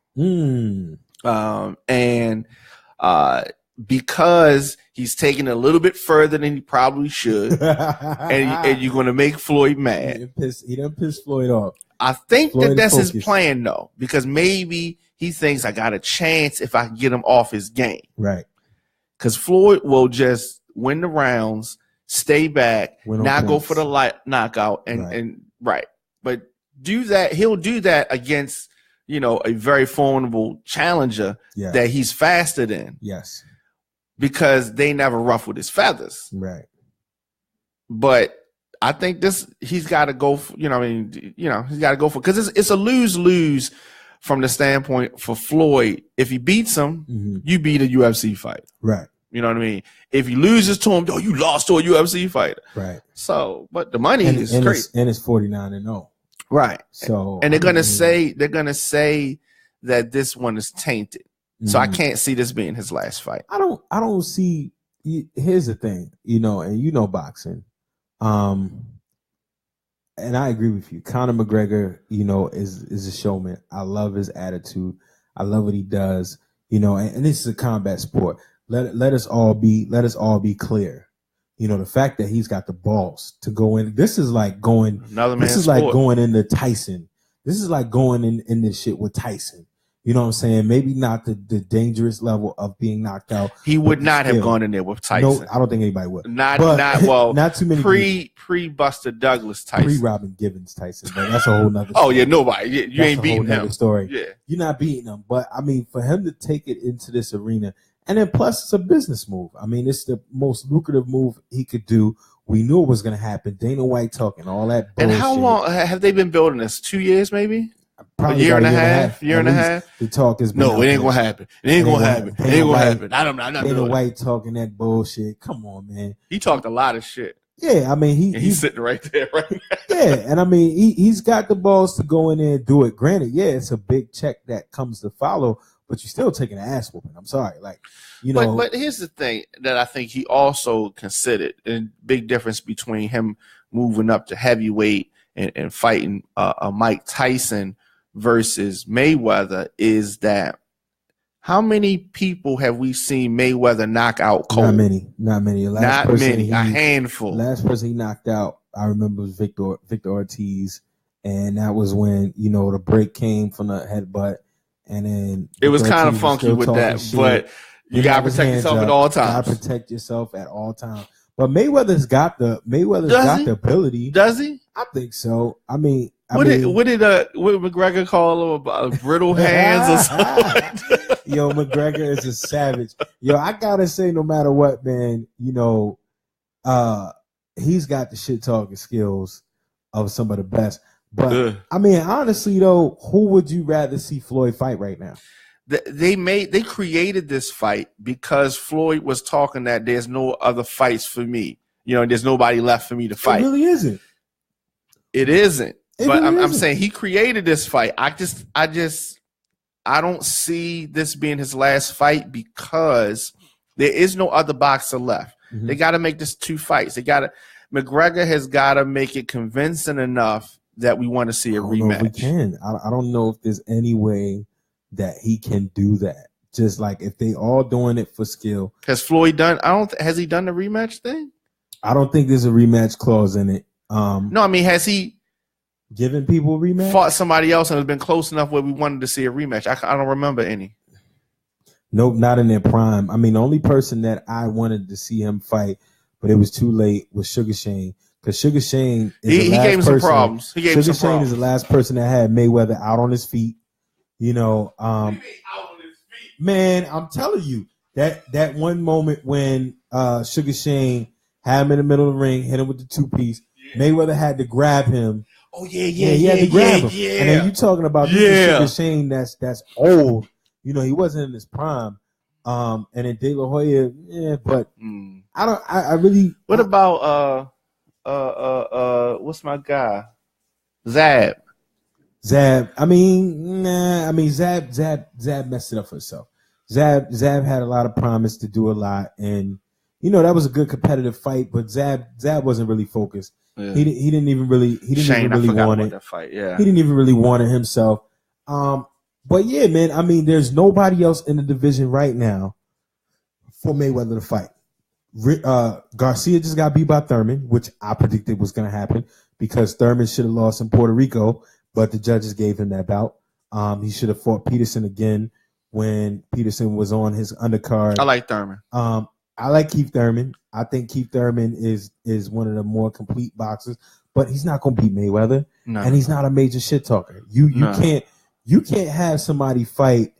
Because he's taking it a little bit further than he probably should, and you're going to make Floyd mad. He done pissed Floyd off. I think that's his plan, though, because maybe he thinks I got a chance if I can get him off his game. Right. Because Floyd will just win the rounds, stay back, not go for the knockout, and But do that. He'll do that against a very formidable challenger that he's faster than. Yes. Because they never ruffled his feathers. Right. But I think he's got to go for, he's got to go for, because it's a lose-lose from the standpoint for Floyd. If he beats him, you beat a UFC fighter. Right. You know what I mean? If he loses to him, you lost to a UFC fighter. Right. So, but the money is great. And it's 49-0. Right. So, and they're going to say that this one is tainted. So I can't see this being his last fight. I don't see. Here's the thing, and boxing, and I agree with you. Conor McGregor, is a showman. I love his attitude. I love what he does. And this is a combat sport. Let us all be clear. The fact that he's got the balls to go in. This is like going. Another man's This is sport. like going into Tyson. This is like going in this shit with Tyson. You know what I'm saying? Maybe not the dangerous level of being knocked out. He would not have gone in there with Tyson. No, I don't think anybody would. Not too many. Pre Buster Douglas Tyson. Pre Robin Givens Tyson. But that's a whole nother story. Oh yeah, nobody. You ain't beating him. Story. Yeah, you're not beating him. But I mean, for him to take it into this arena, and then plus it's a business move. I mean, it's the most lucrative move he could do. We knew it was going to happen. Dana White talking all that bullshit. And how long have they been building this? 2 years, maybe. Probably a year and a half. Year and a half. The talk is no, it ain't gonna happen. It ain't gonna happen. It ain't gonna happen. I'm not doing it. Dana White talking that bullshit. Come on, man. He talked a lot of shit. Yeah, I mean he's sitting right there, right now. Yeah, and I mean he's got the balls to go in there and do it. Granted, yeah, it's a big check that comes to follow, but you're still taking an ass whooping. I'm sorry, But here's the thing that I think he also considered, and big difference between him moving up to heavyweight and fighting Mike Tyson versus Mayweather is that how many people have we seen Mayweather knock out cold? Not many. A handful. Last person he knocked out, I remember, was Victor Ortiz, and that was when the break came from the headbutt, and then it was kind of funky with that, but you gotta protect yourself at all times. Gotta protect yourself at all times. But Mayweather's got the ability. Does he? I think so. I mean, what did McGregor call him about brittle hands or something? Yo, McGregor is a savage. Yo, I gotta say, no matter what, man, he's got the shit talking skills of some of the best. But I mean, honestly though, who would you rather see Floyd fight right now? They created this fight because Floyd was talking that there's no other fights for me. There's nobody left for me to fight. It really isn't. It isn't. But I'm saying he created this fight. I don't see this being his last fight because there is no other boxer left. Mm-hmm. They got to make this 2 fights. McGregor has got to make it convincing enough that we want to see a rematch. We can. I don't know if there's any way that he can do that. Just like if they all doing it for skill. Has Floyd done? Has he done the rematch thing? I don't think there's a rematch clause in it. No, I mean, has he given people a rematch? Fought somebody else and has been close enough where we wanted to see a rematch? I don't remember any. Nope, not in their prime. I mean, the only person that I wanted to see him fight, but it was too late, was Sugar Shane. because Sugar Shane is he the last gave him person. some problems. He gave Sugar him some Shane problems. is the last person that had Mayweather out on his feet. Man, I'm telling you that one moment when Sugar Shane had him in the middle of the ring, hit him with the 2-piece. Mayweather had to grab him. Oh he had to grab him. And then you talking about this is Sugar Shane that's old. He wasn't in his prime. And then De La Hoya, but I really. What about what's my guy? Zab. I mean, Zab messed it up for himself. Zab had a lot of promise to do a lot, and that was a good competitive fight. But Zab wasn't really focused. Yeah. He didn't even really want it. That fight. Yeah, he didn't even really want it himself. But yeah, man. I mean, there's nobody else in the division right now for Mayweather to fight. Garcia just got beat by Thurman, which I predicted was going to happen because Thurman should have lost in Puerto Rico. But the judges gave him that bout. He should have fought Peterson again when Peterson was on his undercard. I like Thurman. I like Keith Thurman. I think Keith Thurman is one of the more complete boxers, but he's not going to beat Mayweather, and he's not a major shit talker. You can't have somebody fight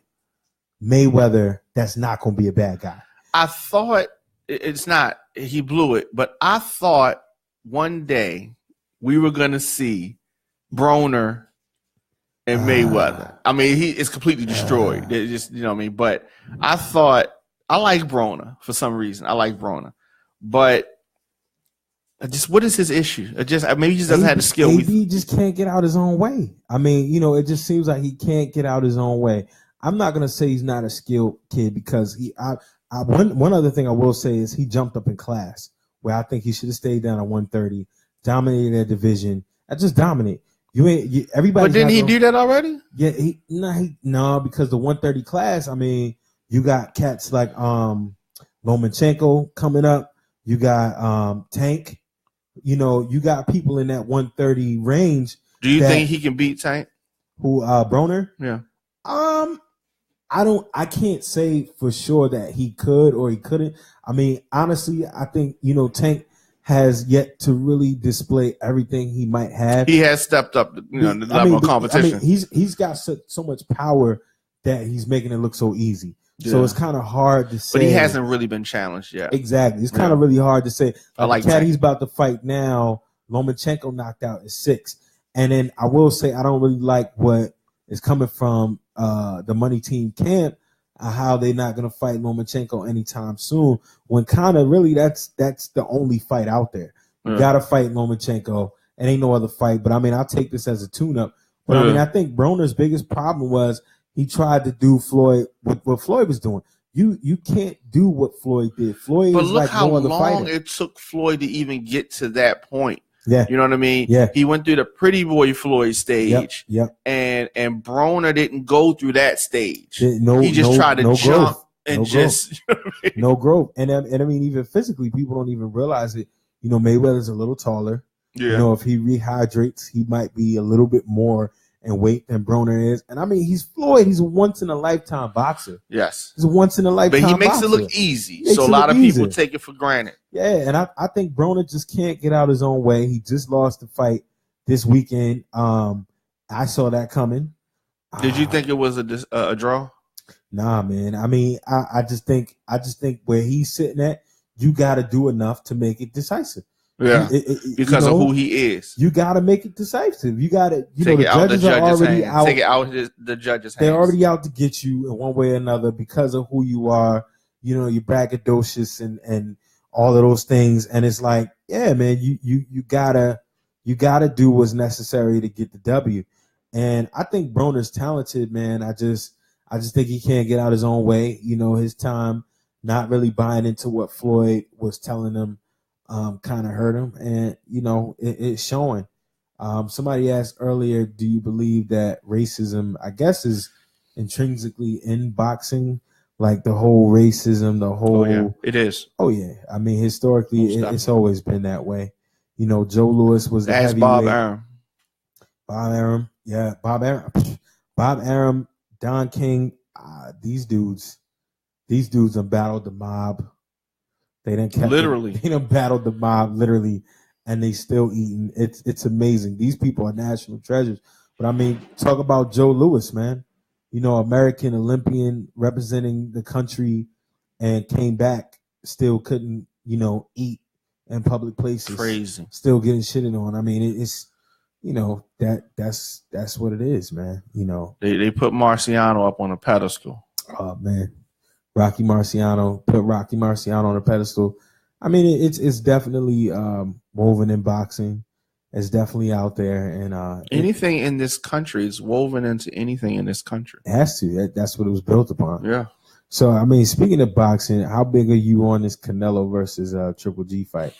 Mayweather that's not going to be a bad guy. I thought it's not. He blew it, but I thought one day we were going to see Broner and Mayweather. I mean, he is completely destroyed. Just what I mean. But I thought I like Broner for some reason. I like Broner, but what is his issue? Maybe he just doesn't have the skill. Maybe he just can't get out his own way. I mean, it just seems like he can't get out his own way. I'm not gonna say he's not a skilled kid because one other thing I will say is he jumped up in class where I think he should have stayed down at 130, dominated that division. Just dominate. Everybody. But didn't he do that already? Yeah, no, because the 130 class. I mean, you got cats like Lomachenko coming up. You got Tank. You got people in that 130 range. Do you think he can beat Tank? Who Broner? Yeah. I can't say for sure that he could or he couldn't. I mean, honestly, I think Tank has yet to really display everything he might have. He has stepped up, the level of competition. He's got so much power that he's making it look so easy. Yeah. So it's kind of hard to say. But he hasn't really been challenged yet. Exactly. It's kind of really hard to say. I like the cat he's about to fight now, Lomachenko knocked out is 6. And then I will say I don't really like what is coming from the money team camp, how they're not going to fight Lomachenko anytime soon, when kind of really that's the only fight out there. You got to fight Lomachenko. It ain't no other fight. But, I mean, I'll take this as a tune-up. But, I mean, I think Broner's biggest problem was he tried to do what Floyd was doing. You can't do what Floyd did. Floyd is like no other fighter. But look how long it took Floyd to even get to that point. Yeah. You know what I mean? Yeah. He went through the pretty boy Floyd stage. Yep. And Broner didn't go through that stage. He just tried to jump and just no growth. And I mean, even physically, people don't even realize it. Mayweather's a little taller. Yeah. If he rehydrates, he might be a little bit more in weight than Broner is. And I mean, he's Floyd. He's a once in a lifetime boxer. Yes. He's a once in a lifetime boxer. But he makes it look easy. So a lot of people take it for granted. Yeah, and I think Broner just can't get out his own way. He just lost the fight this weekend. I saw that coming. Did you think it was a draw? Nah, man. I mean, I just think where he's sitting at, you got to do enough to make it decisive. Yeah, because of who he is. You got to make it decisive. You got to, the judges are already out. Take it out the judges' hands. They're already out to get you in one way or another because of who you are. You're braggadocious and all of those things. And it's like, yeah, man, you gotta do what's necessary to get the W. And I think Broner's talented, man. I just think he can't get out his own way. His time not really buying into what Floyd was telling him. Kind of hurt him, and it's showing. Somebody asked earlier, do you believe that racism, I guess, is intrinsically in boxing, like the whole racism, the whole? Oh, yeah. It is. Oh yeah, I mean, historically, it's always been that way. Joe Louis was the heavyweight. Bob Arum. Bob Arum, yeah, Bob Arum, Don King. These dudes have battled the mob. They done battled the mob literally and they still eating. It's amazing. These people are national treasures. But I mean, talk about Joe Louis, man. American Olympian representing the country and came back, still couldn't, eat in public places. Crazy. Still getting shitted on. I mean, it's that's what it is, man. They put Marciano up on a pedestal. Oh man. Put Rocky Marciano on a pedestal. I mean, it's definitely woven in boxing. It's definitely out there, and anything in this country is woven into anything in this country. It has to. That's what it was built upon. Yeah. So, I mean, speaking of boxing, how big are you on this Canelo versus Triple G fight?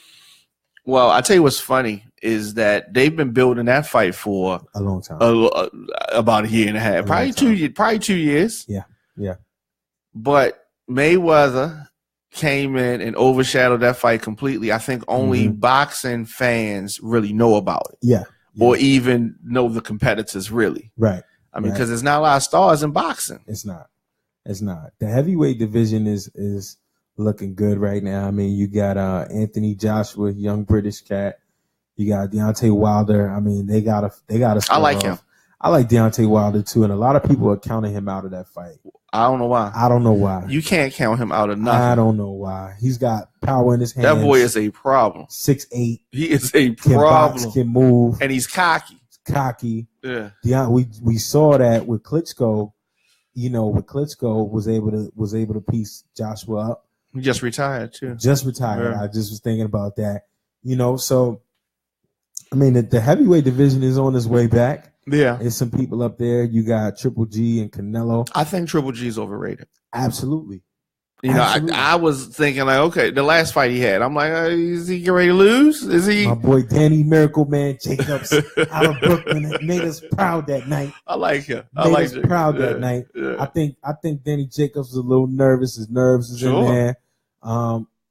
Well, I tell you what's funny is that they've been building that fight for a long time, about a year and a half, probably 2 years. Yeah. But Mayweather came in and overshadowed that fight completely. I think only boxing fans really know about it. Yeah. Or even know the competitors really. Right. I mean, because there's not a lot of stars in boxing. It's not. The heavyweight division is looking good right now. I mean, you got Anthony Joshua, young British cat. You got Deontay Wilder. I mean, they got a I like him. I like Deontay Wilder too, and a lot of people are counting him out of that fight. I don't know why. You can't count him out of nothing. I don't know why. He's got power in his hands. That boy is a problem. 6'8". He is a problem. Can box, can move, and he's cocky. Yeah. We saw that with Klitschko. Klitschko was able to piece Joshua up. He just retired too. Yeah. I just was thinking about that. So I mean the heavyweight division is on its way back. Yeah. There's some people up there. You got Triple G and Canelo. I think Triple G is overrated. Absolutely. I was thinking like, okay, the last fight he had, I'm like, is he getting ready to lose? Is he? My boy Danny Miracle Man Jacobs out of Brooklyn made us proud that night. I like him. That night. Yeah. I think Danny Jacobs is a little nervous. His nerves is in there.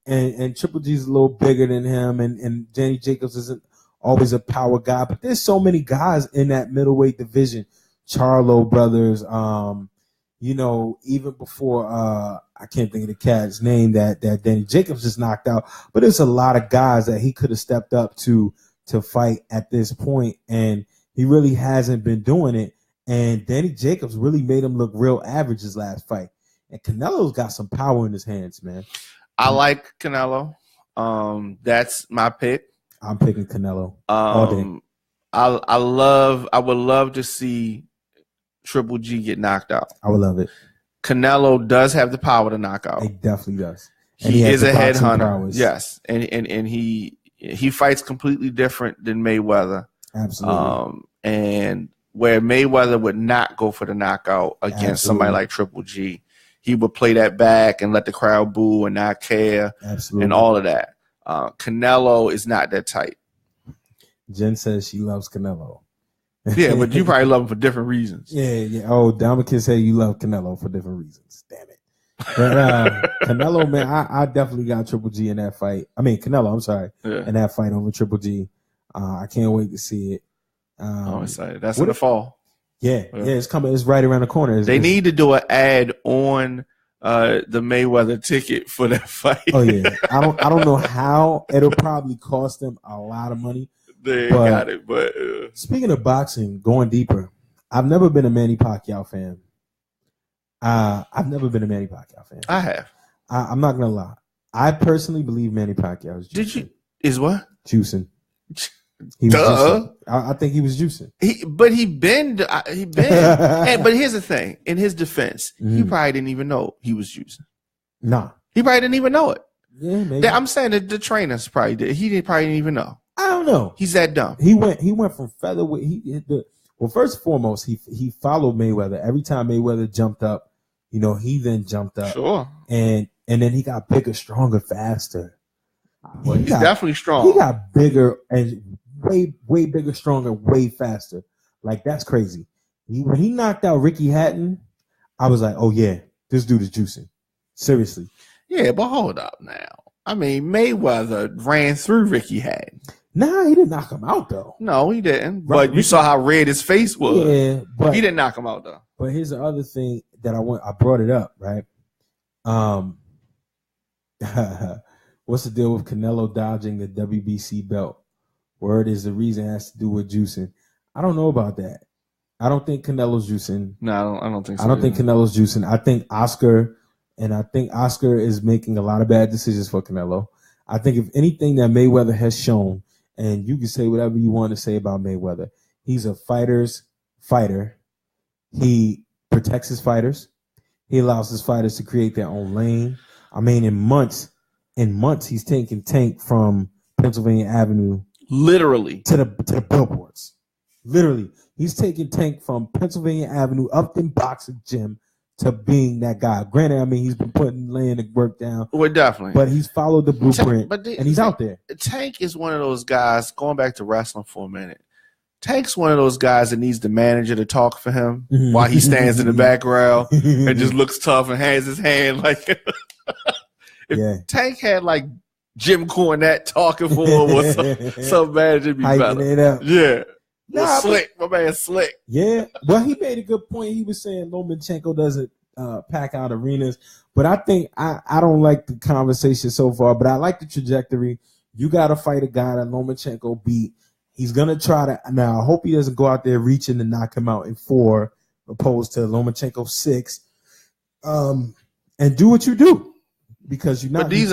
And Triple G is a little bigger than him, and Danny Jacobs isn't always a power guy. But there's so many guys in that middleweight division. Charlo brothers. Even before I can't think of the cat's name that Danny Jacobs just knocked out. But there's a lot of guys that he could have stepped up to fight at this point, and he really hasn't been doing it. And Danny Jacobs really made him look real average his last fight. And Canelo's got some power in his hands, man. I like Canelo. That's my pick. I'm picking Canelo all day. I would love to see Triple G get knocked out. I would love it. Canelo does have the power to knock out. He definitely does. He is a headhunter. Yes. And he fights completely different than Mayweather. Absolutely. And where Mayweather would not go for the knockout against somebody like Triple G, he would play that back and let the crowd boo and not care. Absolutely. And all of that. Canelo is not that tight. Jen says she loves Canelo. Yeah, but you probably love him for different reasons. Yeah. Oh, Dominican said you love Canelo for different reasons. Damn it. But Canelo, man, I definitely got Triple G in that fight. I mean, Canelo, I'm sorry. Yeah. In that fight over Triple G. I can't wait to see it. Excited. That's in the fall. Yeah, it's coming. It's right around the corner. They need to do an ad on the Mayweather ticket for that fight. Oh yeah, I don't know how. It'll probably cost them a lot of money. They got it. But speaking of boxing, going deeper, I've never been a Manny Pacquiao fan. I have. I'm not gonna lie. I personally believe Manny Pacquiao is juicing. Is what? Juicing. He was juicing. I think he was juicing. But here's the thing. In his defense, he probably didn't even know he was juicing. Nah. He probably didn't even know it. Yeah, maybe. I'm saying that the trainers probably did. He probably didn't even know. I don't know. He's that dumb. He went from featherweight. Well, first and foremost, he followed Mayweather. Every time Mayweather jumped up, he then jumped up. Sure. And then he got bigger, stronger, faster. Well, he's definitely strong. He got bigger and way bigger, stronger, way faster. Like, that's crazy. When he knocked out Ricky Hatton, I was like, oh yeah, this dude is juicing. Seriously. Yeah, but hold up now. I mean, Mayweather ran through Ricky Hatton. Nah, he didn't knock him out though. No, he didn't. Right. But you saw how red his face was. Yeah, but he didn't knock him out though. But here's the other thing that I brought it up, right? What's the deal with Canelo dodging the WBC belt Word is the reason has to do with juicing. I don't know about that. I don't think Canelo's juicing. No, I don't think so. I don't think Canelo's juicing. I think Oscar is making a lot of bad decisions for Canelo. I think if anything that Mayweather has shown, and you can say whatever you want to say about Mayweather, he's a fighter's fighter. He protects his fighters. He allows his fighters to create their own lane. I mean, in months, he's taking Tank from Pennsylvania Avenue literally to the billboards. Literally, he's taking Tank from Pennsylvania Avenue up in boxing gym to being that guy. Granted, I mean, he's been laying the work down. Well, definitely. But he's followed the blueprint, and he's out there. Tank is one of those guys, going back to wrestling for a minute, Tank's one of those guys that needs the manager to talk for him while he stands in the background and just looks tough and has his hand like if Tank had like Jim Cornette talking for him or some manager be better. Yeah. Nah, Slick, my man Slick. Yeah. Well, he made a good point. He was saying Lomachenko doesn't pack out arenas. But I think I don't like the conversation so far, but I like the trajectory. You got to fight a guy that Lomachenko beat. He's going to try to – now, I hope he doesn't go out there reaching to knock him out in 4 opposed to Lomachenko 6. And do what you do because you're not – But this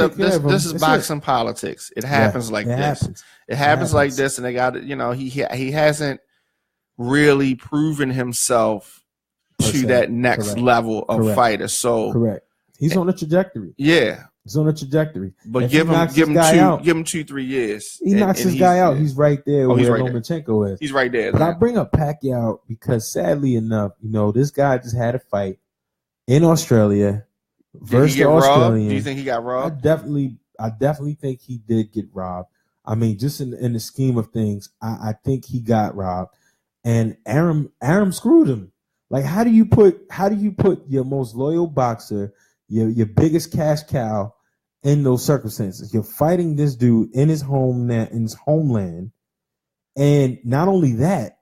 is boxing politics. It happens like this. It happens like this, and they got – he hasn't really proven himself to that next level of fighter. So correct. He's on a trajectory. Yeah. He's on a trajectory. But give him 2-3 years. He knocks his guy out. He's right there where Lomachenko is. He's right there. But I bring up Pacquiao because sadly enough, this guy just had a fight in Australia versus the Australian. Do you think he got robbed? I definitely think he did get robbed. I mean, just in the scheme of things, I think he got robbed. And Arum screwed him. Like, how do you put your most loyal boxer, your biggest cash cow, in those circumstances? You're fighting this dude in his homeland, and not only that,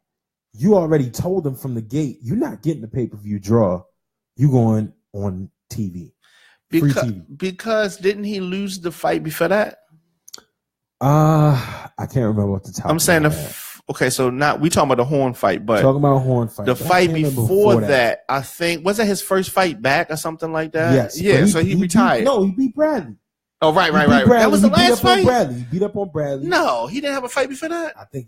you already told him from the gate you're not getting the pay-per-view draw. You going on TV, free TV. Because didn't he lose the fight before that? I can't remember what the top. I'm saying okay, so now we talking about the Horn fight, but talking about a Horn fight. The fight before that, I think, was that his first fight back or something like that? Yes. Yeah, so he retired. He beat Bradley. Oh, right. That was the last fight? He beat up on Bradley. No, he didn't have a fight before that? I think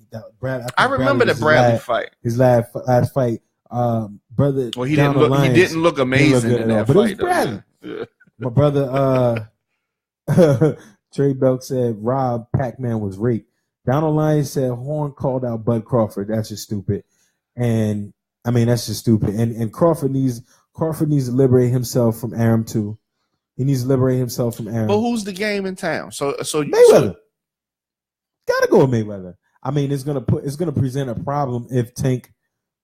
I remember the Bradley fight. His last fight. Brother. Well, he didn't look amazing in that fight. But it was Bradley. Yeah. My brother, Trey Belk said Rob Pac-Man was raped. Down the line said Horn called out Bud Crawford. That's just stupid. And I mean, that's just stupid. And Crawford needs to liberate himself from Arum too. He needs to liberate himself from Arum. But who's the game in town? So Mayweather. Gotta go with Mayweather. I mean, it's gonna present a problem if Tank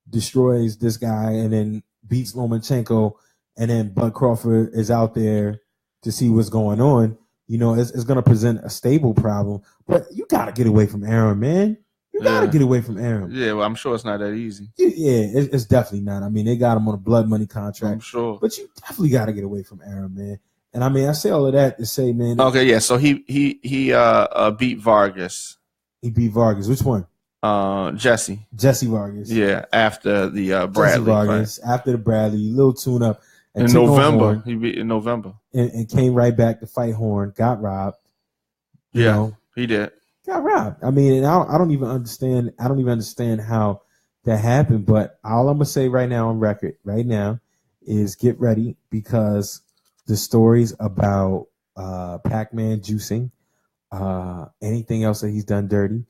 destroys this guy and then beats Lomachenko, and then Bud Crawford is out there to see what's going on. It's going to present a stable problem, but you got to get away from Arum, man. You got to get away from Arum. Yeah, well, I'm sure it's not that easy. Yeah, it's definitely not. I mean, they got him on a blood money contract. I'm sure. But you definitely got to get away from Arum, man. And I mean, I say all of that to say, man. Okay, yeah, so he beat Vargas. He beat Vargas. Which one? Jesse Vargas. Yeah, after the Bradley Jesse Vargas, fight. After the Bradley, little tune-up. In November. He beat in November. And came right back to fight Horn. Got robbed. He did. Got robbed. I mean, and I don't even understand. I don't even understand how that happened. But all I'm gonna say right now on record, right now, is get ready because the stories about Pac-Man juicing, anything else that he's done dirty,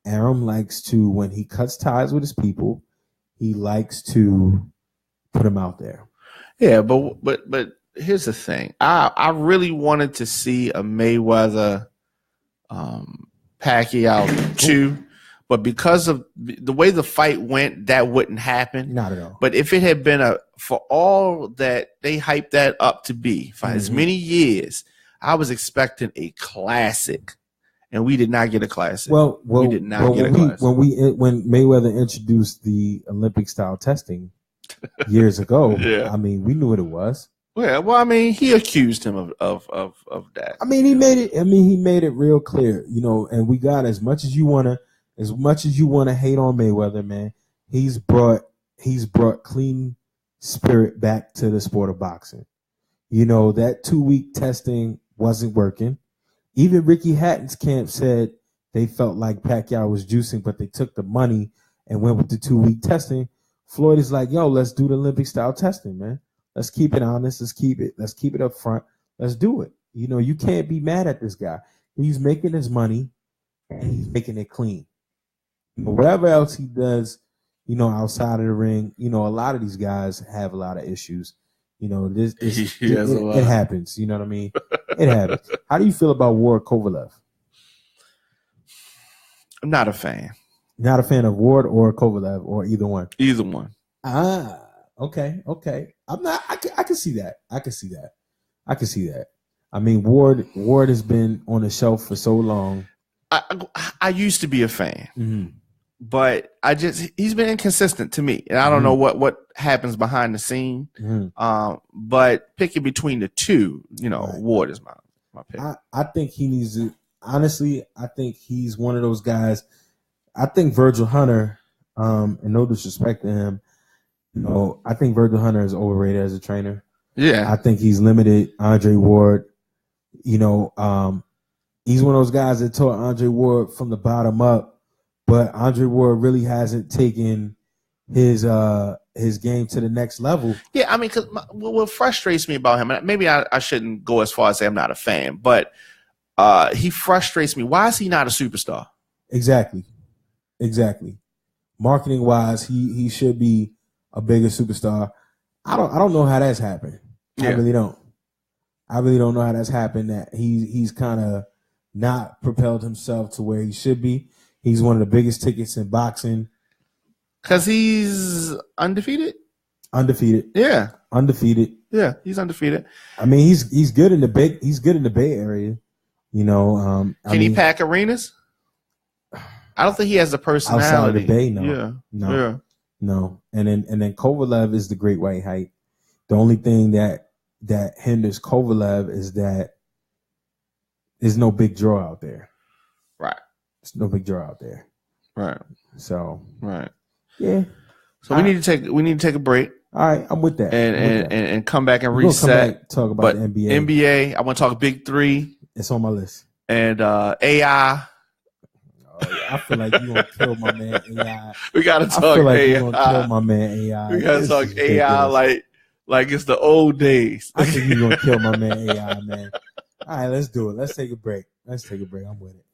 Arum likes to, when he cuts ties with his people, he likes to put them out there. Yeah, but here's the thing. I really wanted to see a Mayweather Pacquiao 2, but because of the way the fight went, that wouldn't happen. Not at all. But if it had been for all that they hyped that up to be for as many years, I was expecting a classic, and we did not get a classic. Well, we did not get a classic. When Mayweather introduced the Olympic style testing years ago, yeah. I mean, we knew what it was. Well, I mean, he accused him of that. I mean, he made it real clear, and we got, as much as you want to as much as you want to hate on Mayweather, man, he's brought clean spirit back to the sport of boxing. You know, that 2-week testing wasn't working. Even Ricky Hatton's camp said they felt like Pacquiao was juicing, but they took the money and went with the 2-week testing. Floyd is like, yo, let's do the Olympic style testing, man. Let's keep it honest. Let's keep it up front. Let's do it. You know, you can't be mad at this guy. He's making his money and he's making it clean. You know, whatever else he does, you know, outside of the ring, you know, a lot of these guys have a lot of issues. You know, it happens. You know what I mean? It happens. How do you feel about Ward Kovalev? I'm not a fan. Not a fan of Ward or Kovalev or either one? Either one. Okay. I'm not. I can see that. I can see that. I mean, Ward has been on the shelf for so long. I used to be a fan, but he's been inconsistent to me, and I don't know what happens behind the scene. But picking between the two, you know, right. Ward is my pick. I think he needs to. Honestly, I think he's one of those guys. I think Virgil Hunter, and no disrespect to him, you know, I think Virgil Hunter is overrated as a trainer. Yeah, I think he's limited Andre Ward. You know, he's one of those guys that taught Andre Ward from the bottom up, but Andre Ward really hasn't taken his game to the next level. Yeah, I mean, because what frustrates me about him, and maybe I shouldn't go as far as say I'm not a fan, but he frustrates me. Why is he not a superstar? Exactly. Marketing wise, he should be a bigger superstar. I don't know how that's happened. Yeah. I really don't know how that's happened. That he's kind of not propelled himself to where he should be. He's one of the biggest tickets in boxing. Because he's undefeated? Yeah. Undefeated. Yeah, he's undefeated. I mean, he's good in the Bay Area. You know, can he pack arenas? I don't think he has the personality. Outside of the Bay, no. Yeah. No. And then Kovalev is the great white height. The only thing that hinders Kovalev is that there's no big draw out there. Right. There's no big draw out there. Right. So. Right. Yeah. So we need to take a break. All right, I'm with that. And come back and reset. Talk about the NBA. NBA. I want to talk Big Three. It's on my list. And AI. I feel like you're gonna kill my man AI. We gotta talk AI. I feel like you're gonna kill my man AI. We gotta talk AI like it's the old days. I think you're gonna kill my man AI, man. All right, let's do it. Let's take a break. I'm with it.